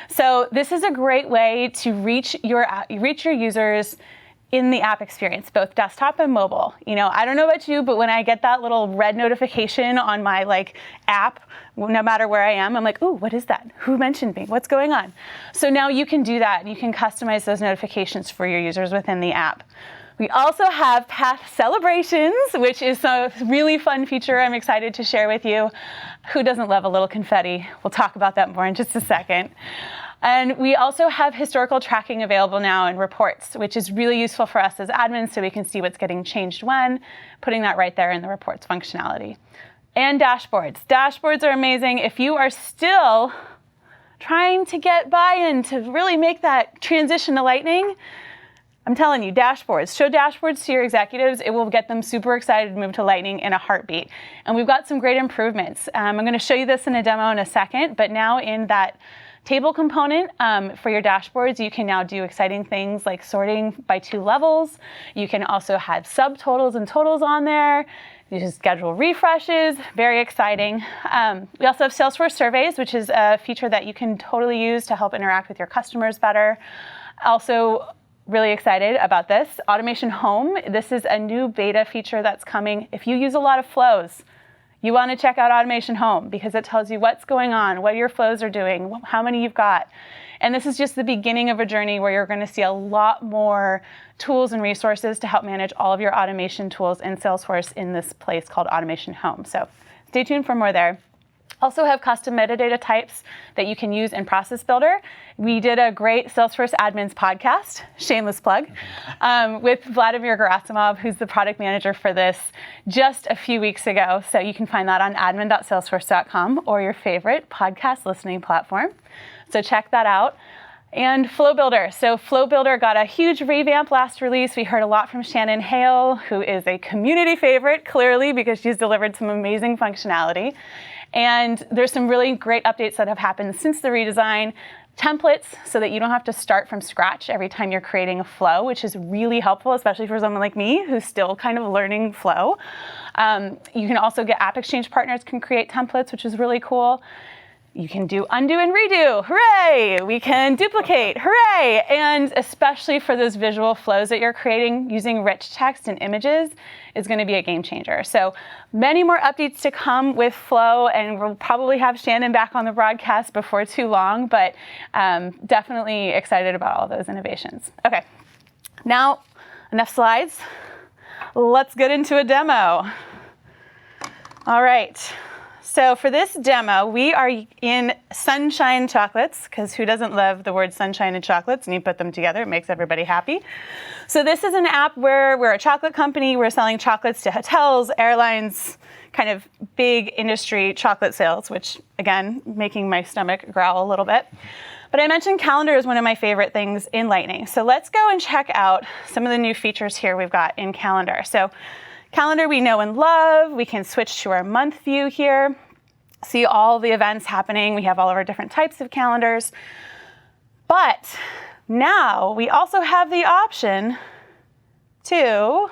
So this is a great way to reach your users in the app experience, both desktop and mobile. I don't know about you, but when I get that little red notification on my app, no matter where I am, I'm like, ooh, what is that? Who mentioned me? What's going on? So now you can do that, and you can customize those notifications for your users within the app. We also have Path Celebrations, which is a really fun feature I'm excited to share with you. Who doesn't love a little confetti? We'll talk about that more in just a second. And we also have historical tracking available now in reports, which is really useful for us as admins so we can see what's getting changed when, putting that right there in the reports functionality. And dashboards. Dashboards are amazing. If you are still trying to get buy-in to really make that transition to Lightning, I'm telling you, dashboards. Show dashboards to your executives. It will get them super excited to move to Lightning in a heartbeat. And we've got some great improvements. I'm going to show you this in a demo in a second, but now in that table component for your dashboards, you can now do exciting things like sorting by 2 levels. You can also have subtotals and totals on there. You can schedule refreshes, very exciting. We also have Salesforce surveys, which is a feature that you can totally use to help interact with your customers better. Also, really excited about this. Automation Home, this is a new beta feature that's coming. If you use a lot of flows, you want to check out Automation Home because it tells you what's going on, what your flows are doing, how many you've got. And this is just the beginning of a journey where you're going to see a lot more tools and resources to help manage all of your automation tools in Salesforce in this place called Automation Home. So stay tuned for more there. Also have custom metadata types that you can use in Process Builder. We did a great Salesforce Admins podcast, shameless plug, with Vladimir Gerasimov, who's the product manager for this, just a few weeks ago. So you can find that on admin.salesforce.com or your favorite podcast listening platform. So check that out. And Flow Builder. So Flow Builder got a huge revamp last release. We heard a lot from Shannon Hale, who is a community favorite, clearly, because she's delivered some amazing functionality. And there's some really great updates that have happened since the redesign. Templates, so that you don't have to start from scratch every time you're creating a flow, which is really helpful, especially for someone like me who's still kind of learning flow. You can also get App Exchange partners can create templates, which is really cool. You can do undo and redo, hooray! We can duplicate, hooray! And especially for those visual flows that you're creating, using rich text and images is going to be a game changer. So many more updates to come with Flow, and we'll probably have Shannon back on the broadcast before too long, but definitely excited about all those innovations. Okay, now enough slides. Let's get into a demo. All right. So for this demo, we are in Sunshine Chocolates, because who doesn't love the word sunshine and chocolates? And you put them together, it makes everybody happy. So this is an app where we're a chocolate company. We're selling chocolates to hotels, airlines, kind of big industry chocolate sales, which, again, making my stomach growl a little bit. But I mentioned calendar is one of my favorite things in Lightning. So let's go and check out some of the new features here we've got in Calendar. So Calendar we know and love. We can switch to our month view here. See all the events happening. We have all of our different types of calendars. But now we also have the option to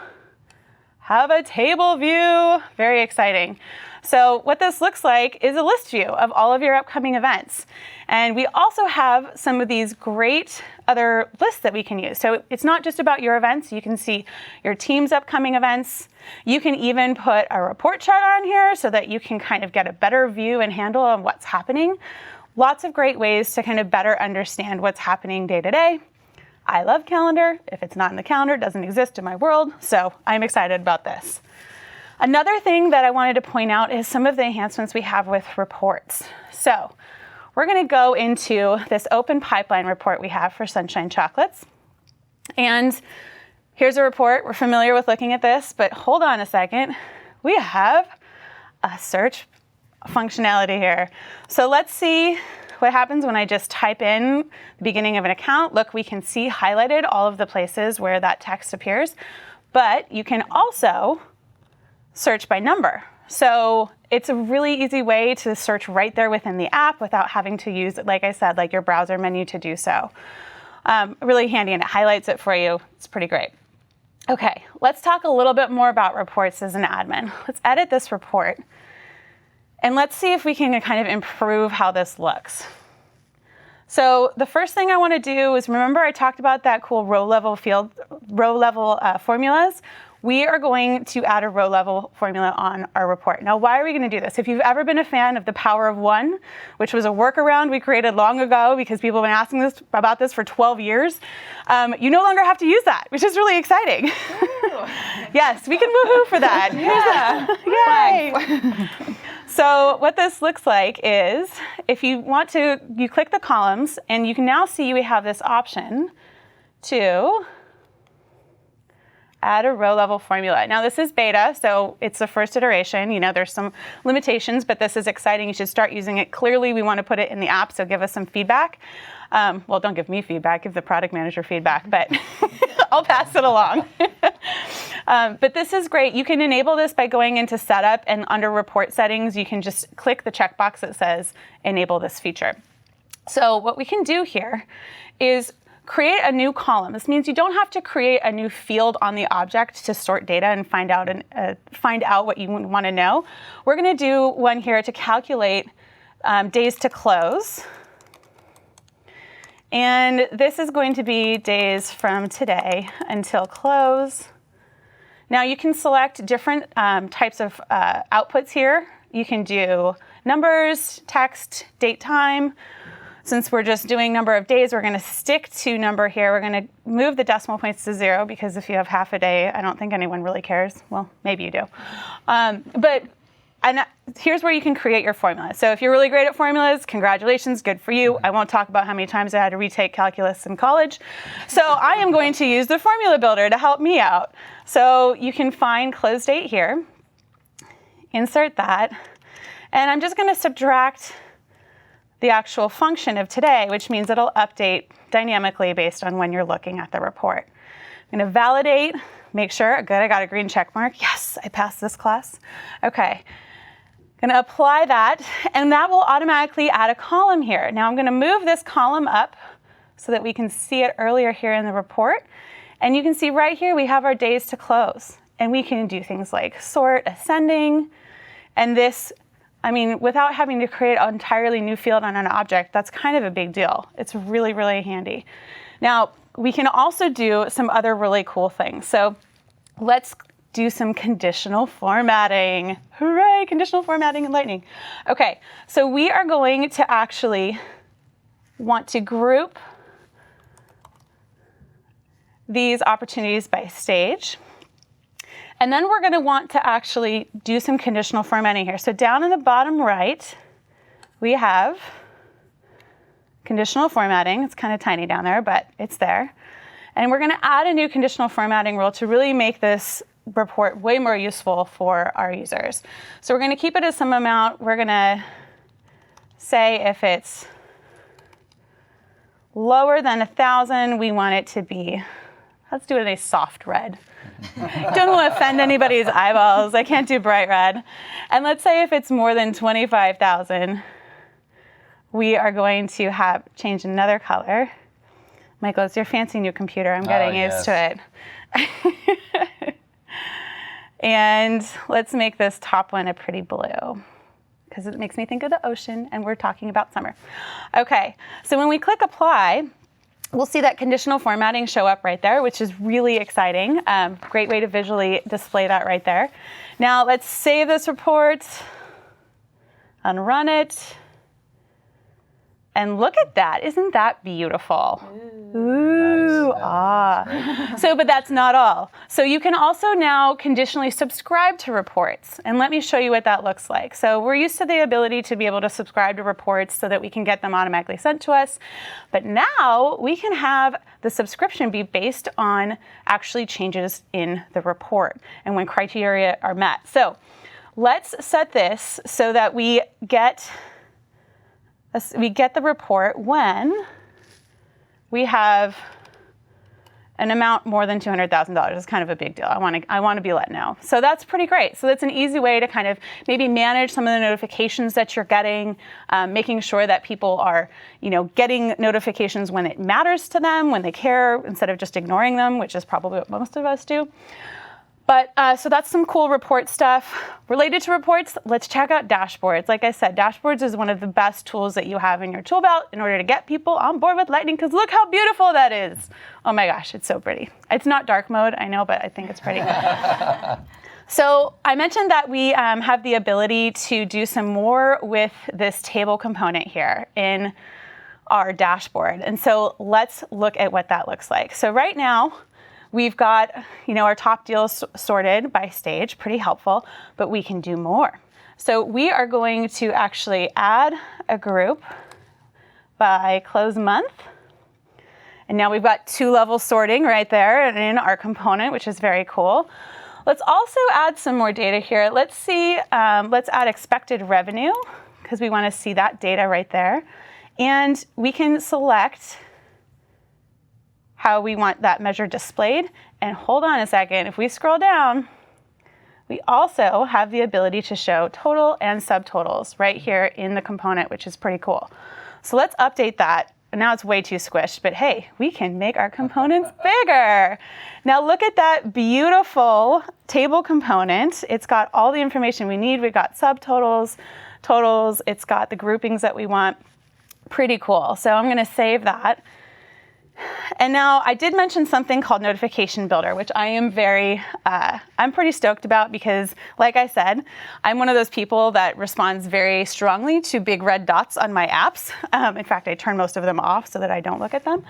have a table view. Very exciting. So what this looks like is a list view of all of your upcoming events. And we also have some of these great other lists that we can use. So it's not just about your events. You can see your team's upcoming events. You can even put a report chart on here so that you can kind of get a better view and handle on what's happening. Lots of great ways to kind of better understand what's happening day to day. I love Calendar. If it's not in the calendar, it doesn't exist in my world. So I'm excited about this. Another thing that I wanted to point out is some of the enhancements we have with reports. So we're going to go into this open pipeline report we have for Sunshine Chocolates. And here's a report. We're familiar with looking at this, but hold on a second. We have a search functionality here. So let's see what happens when I just type in the beginning of an account. Look, we can see highlighted all of the places where that text appears, but you can also search by number. So it's a really easy way to search right there within the app without having to use, like I said, like your browser menu to do so. Really handy, and it highlights it for you. It's pretty great. Okay, let's talk a little bit more about reports as an admin. Let's edit this report, and let's see if we can kind of improve how this looks. So the first thing I want to do is, remember I talked about that cool row level formulas? We are going to add a row level formula on our report. Now, why are we going to do this? If you've ever been a fan of the power of one, which was a workaround we created long ago because people have been asking about this for 12 years, you no longer have to use that, which is really exciting. Yes, we can woohoo for that. Yeah. Yay! So what this looks like is, if you want to, you click the columns, and you can now see we have this option to add a row level formula. Now this is beta, so it's the first iteration. You know, there's some limitations, but this is exciting. You should start using it. Clearly, we want to put it in the app, so give us some feedback. Well, don't give me feedback, give the product manager feedback, but I'll pass it along. But this is great. You can enable this by going into setup, and under report settings, you can just click the checkbox that says enable this feature. So what we can do here is create a new column. This means you don't have to create a new field on the object to sort data and find out what you want to know. We're going to do one here to calculate days to close. And this is going to be days from today until close. Now you can select different types of outputs here. You can do numbers, text, date, time. Since we're just doing number of days, we're going to stick to number here. We're going to move the decimal points to 0, because if you have half a day, I don't think anyone really cares. Well, maybe you do. And here's where you can create your formula. So if you're really great at formulas, congratulations, good for you. I won't talk about how many times I had to retake calculus in college. So I am going to use the formula builder to help me out. So you can find close date here, insert that, and I'm just going to subtract the actual function of today, which means it'll update dynamically based on when you're looking at the report. I'm going to validate, make sure, good, I got a green check mark. Yes, I passed this class. Okay, I'm going to apply that, and that will automatically add a column here. Now I'm going to move this column up so that we can see it earlier here in the report. And you can see right here we have our days to close. And we can do things like sort, ascending, and this, I mean, without having to create an entirely new field on an object, that's kind of a big deal. It's really, really handy. Now, we can also do some other really cool things. So let's do some conditional formatting. Hooray, conditional formatting in Lightning. Okay, so we are going to actually want to group these opportunities by stage. And then we're going to want to actually do some conditional formatting here. So down in the bottom right, we have conditional formatting. It's kind of tiny down there, but it's there. And we're going to add a new conditional formatting rule to really make this report way more useful for our users. So we're going to keep it as some amount. We're going to say if it's lower than 1,000, we want it to be, let's do it in a soft red. Don't want to offend anybody's eyeballs. I can't do bright red. And let's say if it's more than 25,000, we are going to have change another color. Michael, it's your fancy new computer. I'm getting used to it. And let's make this top one a pretty blue, because it makes me think of the ocean, and we're talking about summer. Okay, so when we click apply, we'll see that conditional formatting show up right there, which is really exciting. Great way to visually display that right there. Now let's save this report, unrun it, and look at that. Isn't that beautiful? Ooh, nice. ah. So, but that's not all. So you can also now conditionally subscribe to reports. And let me show you what that looks like. So we're used to the ability to be able to subscribe to reports so that we can get them automatically sent to us. But now we can have the subscription be based on actually changes in the report and when criteria are met. So let's set this so that we get the report when we have an amount more than $200,000. It's kind of a big deal. I want to be let know. So that's pretty great. So that's an easy way to kind of maybe manage some of the notifications that you're getting, making sure that people are, getting notifications when it matters to them, when they care, instead of just ignoring them, which is probably what most of us do. But so that's some cool report stuff. Related to reports, let's check out dashboards. Like I said, dashboards is one of the best tools that you have in your tool belt in order to get people on board with Lightning, because look how beautiful that is. Oh my gosh, it's so pretty. It's not dark mode, I know, but I think it's pretty. So I mentioned that we have the ability to do some more with this table component here in our dashboard. And so let's look at what that looks like. So right now, we've got, our top deals sorted by stage, pretty helpful, but we can do more. So we are going to actually add a group by close month. And now we've got 2-level sorting right there in our component, which is very cool. Let's also add some more data here. Let's see, let's add expected revenue, because we want to see that data right there. And we can select how we want that measure displayed. And hold on a second, if we scroll down, we also have the ability to show total and subtotals right here in the component, which is pretty cool. So let's update that. Now it's way too squished, but hey, we can make our components bigger. Now look at that beautiful table component. It's got all the information we need. We've got subtotals, totals. It's got the groupings that we want. Pretty cool. So I'm going to save that. And now I did mention something called Notification Builder, which I am I'm pretty stoked about because, like I said, I'm one of those people that responds very strongly to big red dots on my apps. In fact, I turn most of them off so that I don't look at them.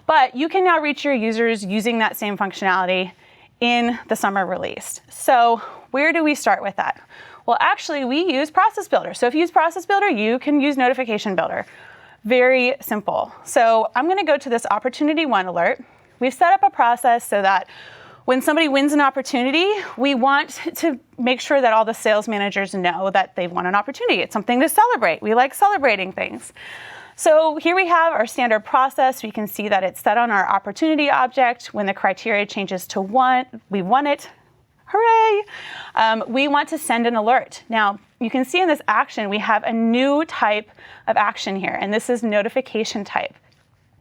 But you can now reach your users using that same functionality in the summer release. So where do we start with that? Well, actually, we use Process Builder. So if you use Process Builder, you can use Notification Builder. Very simple. So I'm going to go to this Opportunity 1 alert. We've set up a process so that when somebody wins an opportunity, we want to make sure that all the sales managers know that they've won an opportunity. It's something to celebrate. We like celebrating things. So here we have our standard process. We can see that it's set on our opportunity object. When the criteria changes to 1, we won it. Hooray! We want to send an alert. Now, you can see in this action, we have a new type of action here, and this is notification type.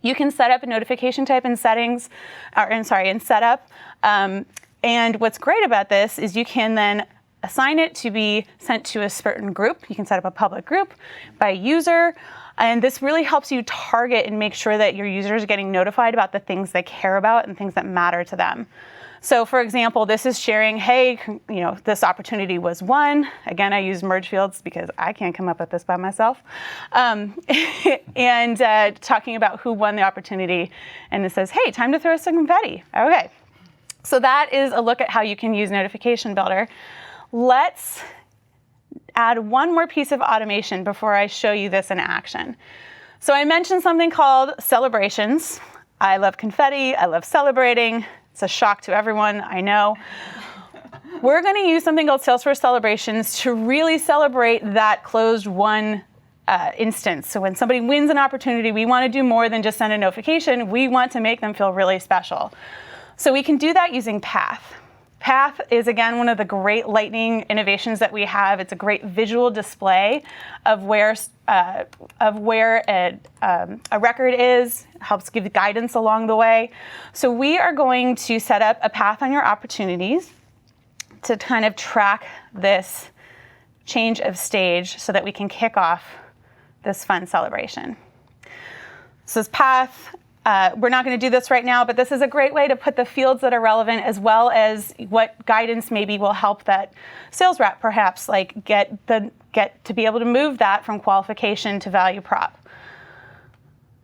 You can set up a notification type in settings, in setup. And what's great about this is you can then assign it to be sent to a certain group. You can set up a public group by user. And this really helps you target and make sure that your users are getting notified about the things they care about and things that matter to them. So for example, this is sharing, hey, this opportunity was won. Again, I use merge fields because I can't come up with this by myself. And talking about who won the opportunity. And it says, hey, time to throw some confetti. Okay. So that is a look at how you can use Notification Builder. Let's add one more piece of automation before I show you this in action. So I mentioned something called celebrations. I love confetti. I love celebrating. It's a shock to everyone, I know. We're going to use something called Salesforce Celebrations to really celebrate that closed won instance. So when somebody wins an opportunity, we want to do more than just send a notification. We want to make them feel really special. So we can do that using Path. Path is, again, one of the great Lightning innovations that we have. It's a great visual display of where a record is, helps give guidance along the way. So we are going to set up a path on your opportunities to kind of track this change of stage so that we can kick off this fun celebration. So this path, we're not going to do this right now, but this is a great way to put the fields that are relevant as well as what guidance maybe will help that sales rep perhaps like get to be able to move that from qualification to value prop.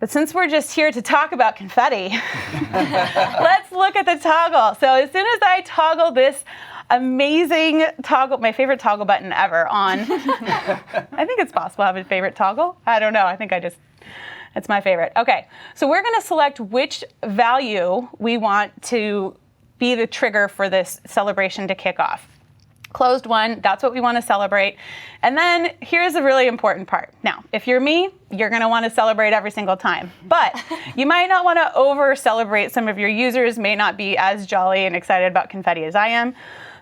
But since we're just here to talk about confetti, let's look at the toggle. So as soon as I toggle this amazing toggle, my favorite toggle button ever on, I think it's possible to have a favorite toggle. I don't know. It's my favorite. Okay, so we're going to select which value we want to be the trigger for this celebration to kick off. Closed won, that's what we want to celebrate. And then here's a really important part. Now, if you're me, you're going to want to celebrate every single time. But you might not want to over-celebrate. Some of your users may not be as jolly and excited about confetti as I am.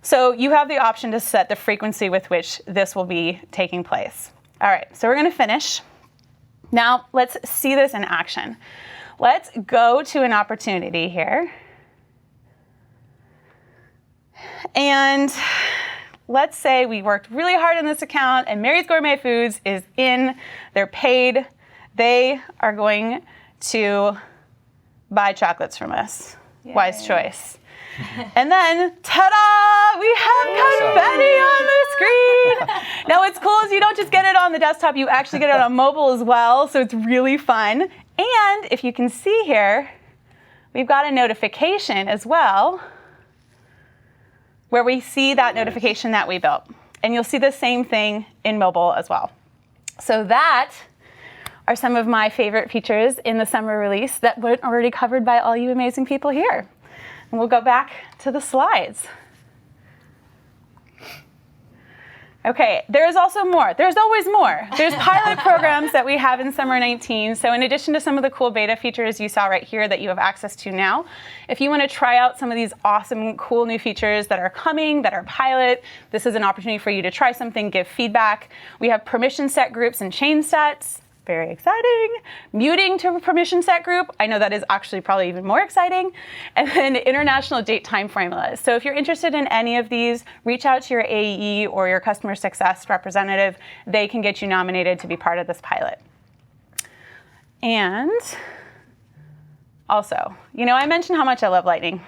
So you have the option to set the frequency with which this will be taking place. All right, so we're going to finish. Now, let's see this in action. Let's go to an opportunity here. And let's say we worked really hard on this account and Mary's Gourmet Foods is in, they're paid. They are going to buy chocolates from us. Yay. Wise choice. And then, ta-da! We have confetti on the screen. Now, what's cool is you don't just get it on the desktop, you actually get it on mobile as well, so it's really fun. And if you can see here, we've got a notification as well, where we see that notification that we built. And you'll see the same thing in mobile as well. So that are some of my favorite features in the summer release that were already covered by all you amazing people here. And we'll go back to the slides. Okay, there's also more. There's always more. There's pilot programs that we have in summer 19. So in addition to some of the cool beta features you saw right here that you have access to now, if you want to try out some of these awesome, cool new features that are coming, that are pilot, this is an opportunity for you to try something, give feedback. We have permission set groups and chain sets. Very exciting. Muting to a permission set group. I know that is actually probably even more exciting. And then international date time formulas. So if you're interested in any of these, reach out to your AE or your customer success representative. They can get you nominated to be part of this pilot. And also, I mentioned how much I love Lightning.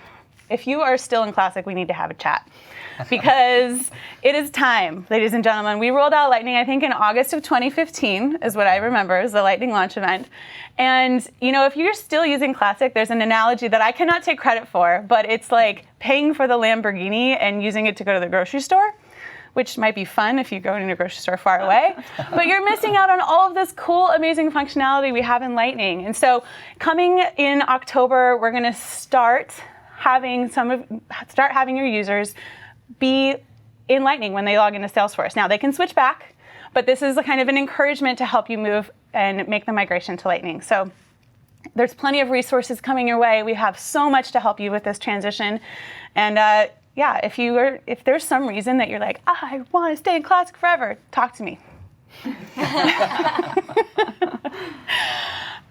If you are still in Classic, we need to have a chat. Because it is time, ladies and gentlemen. We rolled out Lightning, I think, in August of 2015, is what I remember, is the Lightning launch event. And, if you're still using Classic, there's an analogy that I cannot take credit for, but it's like paying for the Lamborghini and using it to go to the grocery store, which might be fun if you go to a grocery store far away. But you're missing out on all of this cool, amazing functionality we have in Lightning. And so coming in October, we're going to start having your users be in Lightning when they log into Salesforce. Now, they can switch back, but this is a kind of an encouragement to help you move and make the migration to Lightning. So there's plenty of resources coming your way. We have so much to help you with this transition. And if there's some reason that you're like, I want to stay in Classic forever, talk to me.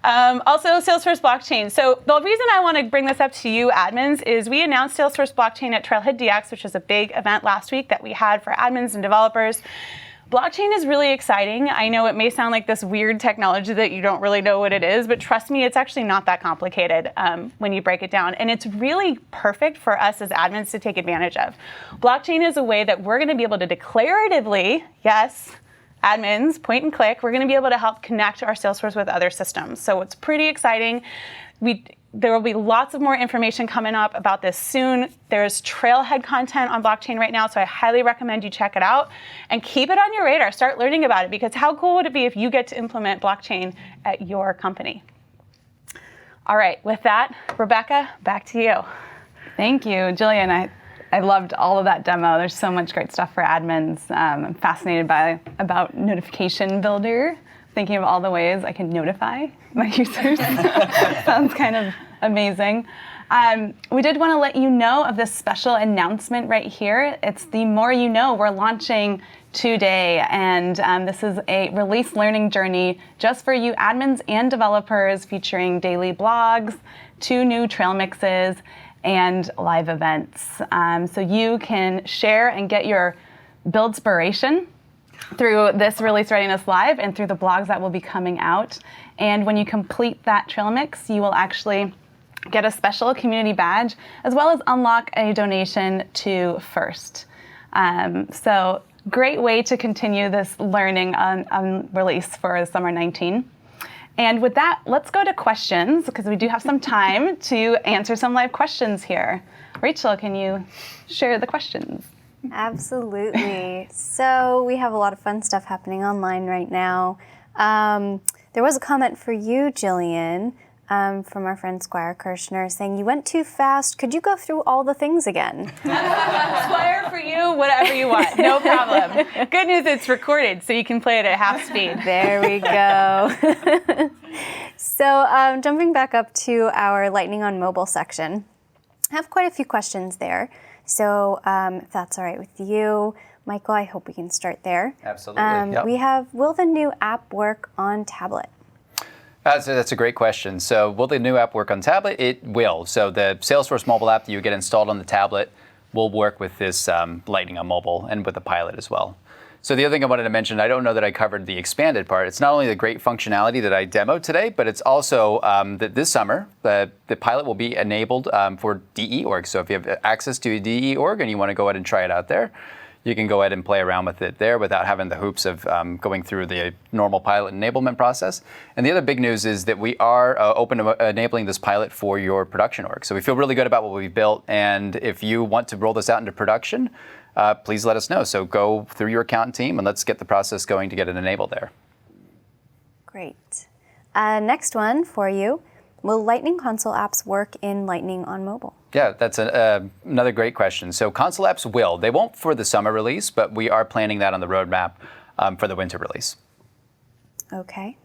Also, Salesforce Blockchain. So the reason I want to bring this up to you admins is we announced Salesforce Blockchain at Trailhead DX, which was a big event last week that we had for admins and developers. Blockchain is really exciting. I know it may sound like this weird technology that you don't really know what it is, but trust me, it's actually not that complicated when you break it down. And it's really perfect for us as admins to take advantage of. Blockchain is a way that we're going to be able to declaratively, yes, admins, point and click, we're going to be able to help connect our Salesforce with other systems. So it's pretty exciting. There will be lots of more information coming up about this soon. There's Trailhead content on blockchain right now, so I highly recommend you check it out and keep it on your radar. Start learning about it, because how cool would it be if you get to implement blockchain at your company? All right, with that, Rebecca, back to you. Thank you, Jillian. I loved all of that demo. There's so much great stuff for admins. I'm fascinated about Notification Builder, thinking of all the ways I can notify my users. Sounds kind of amazing. We did want to let you know of this special announcement right here. It's the More You Know. We're launching today, and this is a release learning journey just for you admins and developers, featuring daily blogs, 2 new trail mixes, and live events. So you can share and get your build-spiration through this Release Readiness Live and through the blogs that will be coming out. And when you complete that trail mix, you will actually get a special community badge, as well as unlock a donation to First. So great way to continue this learning on release for summer 19. And with that, let's go to questions, because we do have some time to answer some live questions here. Rachel, can you share the questions? Absolutely. So we have a lot of fun stuff happening online right now. There was a comment for you, Jillian, from our friend Squire Kirshner, saying, you went too fast. Could you go through all the things again? Squire, for you, whatever you want. No problem. Good news, it's recorded, so you can play it at half speed. There we go. So jumping back up to our Lightning on Mobile section, I have quite a few questions there. So if that's all right with you, Michael, I hope we can start there. Absolutely. Yep. We have, will the new app work on tablet? So that's a great question. So will the new app work on tablet? It will. So the Salesforce Mobile app that you get installed on the tablet will work with this Lightning on Mobile and with the pilot as well. So the other thing I wanted to mention, I don't know that I covered the expanded part. It's not only the great functionality that I demoed today, but it's also that this summer, the pilot will be enabled for DE org. So if you have access to a DE org and you want to go ahead and try it out there, you can go ahead and play around with it there without having the hoops of going through the normal pilot enablement process. And the other big news is that we are open to enabling this pilot for your production org. So we feel really good about what we've built. And if you want to roll this out into production, please let us know. So go through your account team and let's get the process going to get it enabled there. Great. Next one for you. Will Lightning console apps work in Lightning on mobile? Yeah, that's another great question. So console apps will. They won't for the summer release, but we are planning that on the roadmap for the winter release. Okay.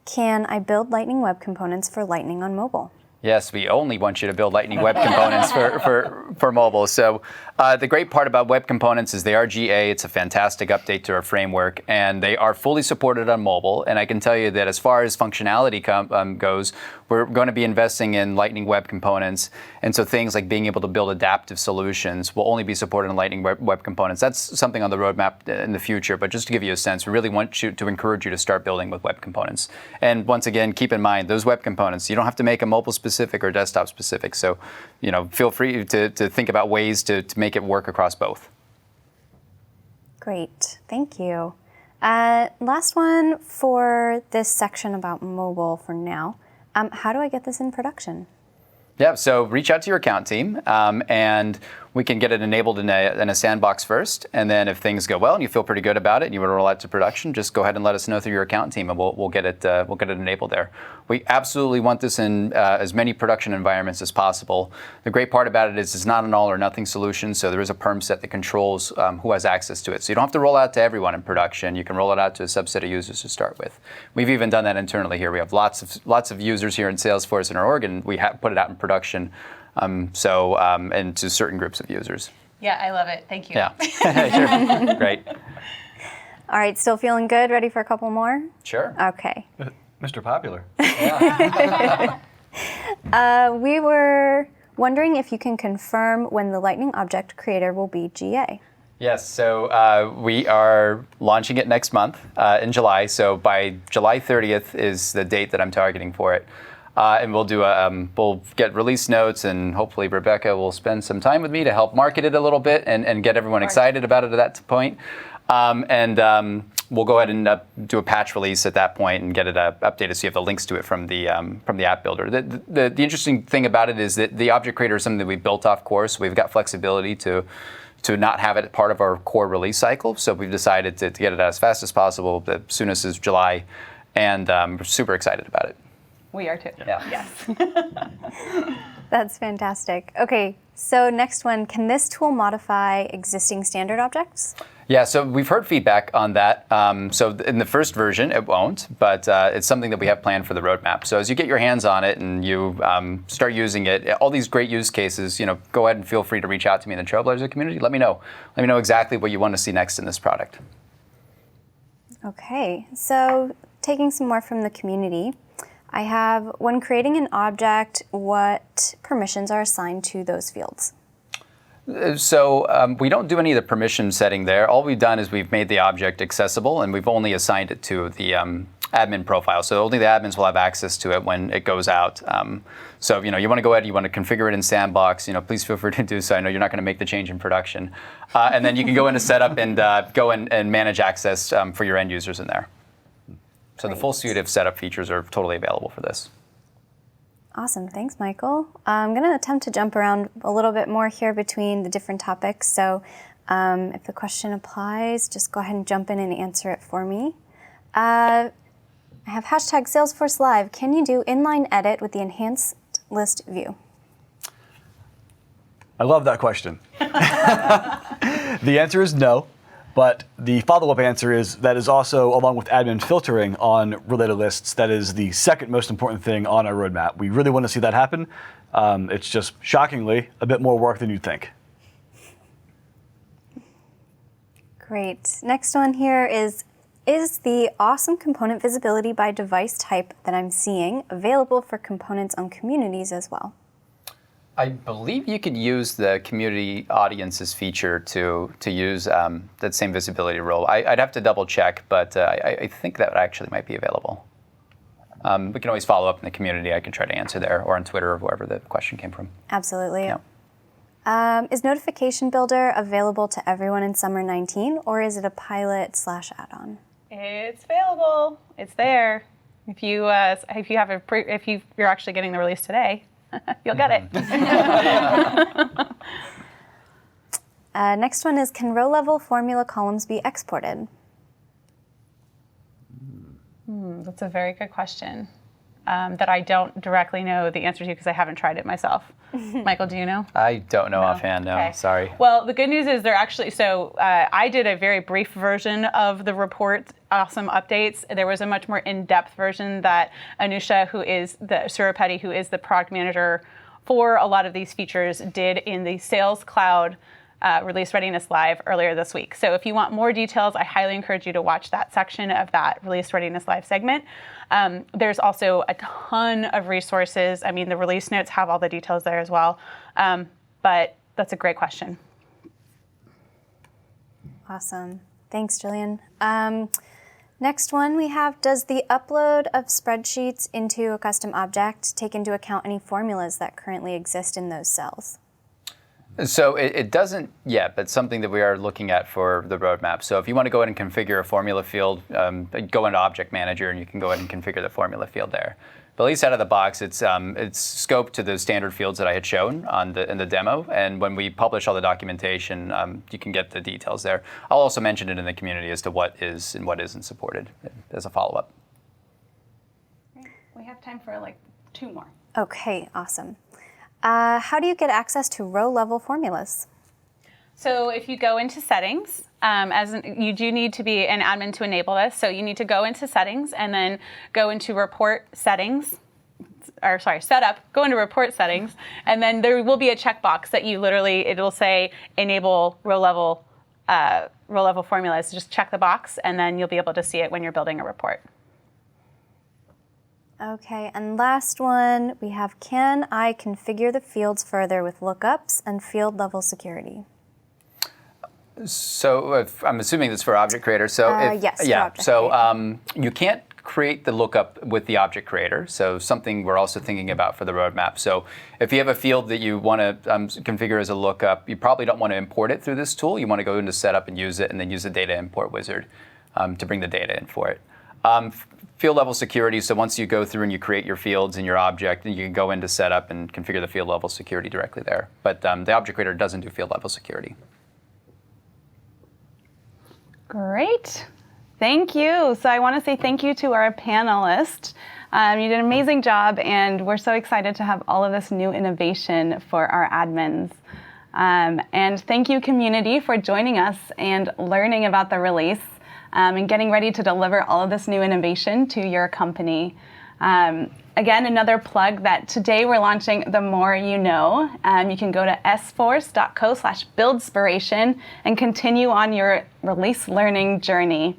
Can I build Lightning web components for Lightning on mobile? Yes, we only want you to build Lightning web components for mobile. So the great part about web components is they are GA. It's a fantastic update to our framework, and they are fully supported on mobile. And I can tell you that as far as functionality goes, we're going to be investing in Lightning web components. And so things like being able to build adaptive solutions will only be supported in Lightning web components. That's something on the roadmap in the future. But just to give you a sense, we really want to encourage you to start building with web components. And once again, keep in mind, those web components, you don't have to make them mobile specific or desktop specific. So, feel free to think about ways to make it work across both. Great, thank you. Last one for this section about mobile for now. How do I get this in production? Yeah, so reach out to your account team, and we can get it enabled in a sandbox first. And then if things go well and you feel pretty good about it and you want to roll out to production, just go ahead and let us know through your account team, and we'll get it enabled there. We absolutely want this in as many production environments as possible. The great part about it is it's not an all or nothing solution, so there is a perm set that controls who has access to it. So you don't have to roll out to everyone in production. You can roll it out to a subset of users to start with. We've even done that internally here. We have lots of users here in Salesforce in our org, and we have put it out in production. And to certain groups of users. Yeah, I love it. Thank you. Yeah, sure. Great. All right, still feeling good? Ready for a couple more? Sure. Okay. Mr. Popular. We were wondering if you can confirm when the Lightning Object Creator will be GA. Yes, so we are launching it next month in July. So by July 30th is the date that I'm targeting for it. And we'll do we'll get release notes, and hopefully Rebecca will spend some time with me to help market it a little bit and get everyone excited about it at that point. We'll go ahead and do a patch release at that point and get it updated so you have the links to it from the app builder. The interesting thing about it is that the object creator is something that we built off core, so we've got flexibility to not have it part of our core release cycle. So we've decided to get it out as fast as possible. The soonest is July, and we're super excited about it. We are too. Yeah. Yes. That's fantastic. Okay, so next one, can this tool modify existing standard objects? Yeah, so we've heard feedback on that. So in the first version, it won't, but it's something that we have planned for the roadmap. So as you get your hands on it and you start using it, all these great use cases, go ahead and feel free to reach out to me in the Trailblazer community. Let me know. Let me know exactly what you want to see next in this product. Okay, so taking some more from the community, I have, when creating an object, what permissions are assigned to those fields? So we don't do any of the permission setting there. All we've done is we've made the object accessible, and we've only assigned it to the admin profile. So only the admins will have access to it when it goes out. So you want to go ahead, you want to configure it in Sandbox. Please feel free to do so. I know you're not going to make the change in production, and then you can go into setup and go and manage access for your end users in there. So the full suite of setup features are totally available for this. Awesome, thanks, Michael. I'm going to attempt to jump around a little bit more here between the different topics. So if the question applies, just go ahead and jump in and answer it for me. I have hashtag Salesforce Live. Can you do inline edit with the enhanced list view? I love that question. The answer is no. But the follow-up answer is that is also, along with admin filtering on related lists, that is the second most important thing on our roadmap. We really want to see that happen. It's just, shockingly, a bit more work than you'd think. Great. Next one here is the awesome component visibility by device type that I'm seeing available for components on communities as well? I believe you could use the community audiences feature to use that same visibility role. I'd have to double check, but I think that actually might be available. We can always follow up in the community. I can try to answer there, or on Twitter, or wherever the question came from. Absolutely. Yeah. Is Notification Builder available to everyone in summer 19, or is it a pilot/add-on? It's available. It's there. If you're actually getting the release today, you'll get it. Next one is, can row-level formula columns be exported? That's a very good question that I don't directly know the answer to because I haven't tried it myself. Michael, do you know? I don't know offhand, no. Okay. Sorry. Well, the good news is I did a very brief version of the report, Awesome Updates. There was a much more in-depth version that Anusha, who is the product manager for a lot of these features, did in the Sales Cloud Release Readiness Live earlier this week. So if you want more details, I highly encourage you to watch that section of that Release Readiness Live segment. There's also a ton of resources. I mean, the release notes have all the details there as well. But that's a great question. Awesome. Thanks, Jillian. Next one we have, does the upload of spreadsheets into a custom object take into account any formulas that currently exist in those cells? So it doesn't yet, but something that we are looking at for the roadmap. So if you want to go ahead and configure a formula field, go into Object Manager and you can go ahead and configure the formula field there. But at least out of the box, it's scoped to the standard fields that I had shown in the demo. And when we publish all the documentation, you can get the details there. I'll also mention it in the community as to what is and what isn't supported as a follow-up. We have time for like 2 more. Okay, awesome. How do you get access to row-level formulas? So if you go into settings, you do need to be an admin to enable this. So you need to go into settings and then go into report settings, setup, go into report settings, and then there will be a checkbox that it'll say enable row-level formulas. Just check the box and then you'll be able to see it when you're building a report. Okay, and last one, we have, can I configure the fields further with lookups and field level security? So I'm assuming this is for Object Creator. So yes, for yeah. Object So Creator. You can't create the lookup with the Object Creator. So something we're also thinking about for the roadmap. So if you have a field that you want to configure as a lookup, you probably don't want to import it through this tool. You want to go into Setup and use it, and then use the Data Import Wizard to bring the data in for it. Field level security, so once you go through and you create your fields in your object, then you can go into Setup and configure the field level security directly there. But the Object Creator doesn't do field level security. Great. Thank you. So I want to say thank you to our panelists. You did an amazing job, and we're so excited to have all of this new innovation for our admins. And thank you, community, for joining us and learning about the release. And getting ready to deliver all of this new innovation to your company. Again, another plug that today we're launching The More You Know. You can go to sforce.co/buildspiration and continue on your release learning journey.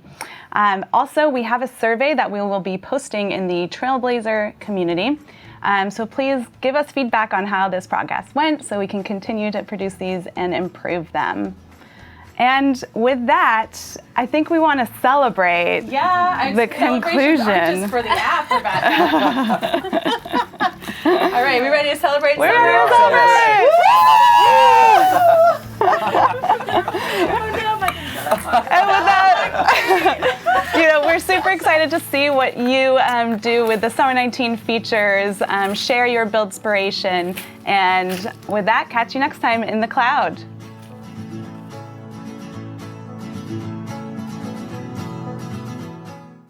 Also, we have a survey that we will be posting in the Trailblazer community. So please give us feedback on how this progress went so we can continue to produce these and improve them. And with that, I think we want to celebrate the conclusion. Aren't just for the app, All right, we ready to celebrate? We're ready to celebrate! And with that, we're super excited to see what you do with the Summer 19 features. Share your buildspiration. And with that, catch you next time in the cloud.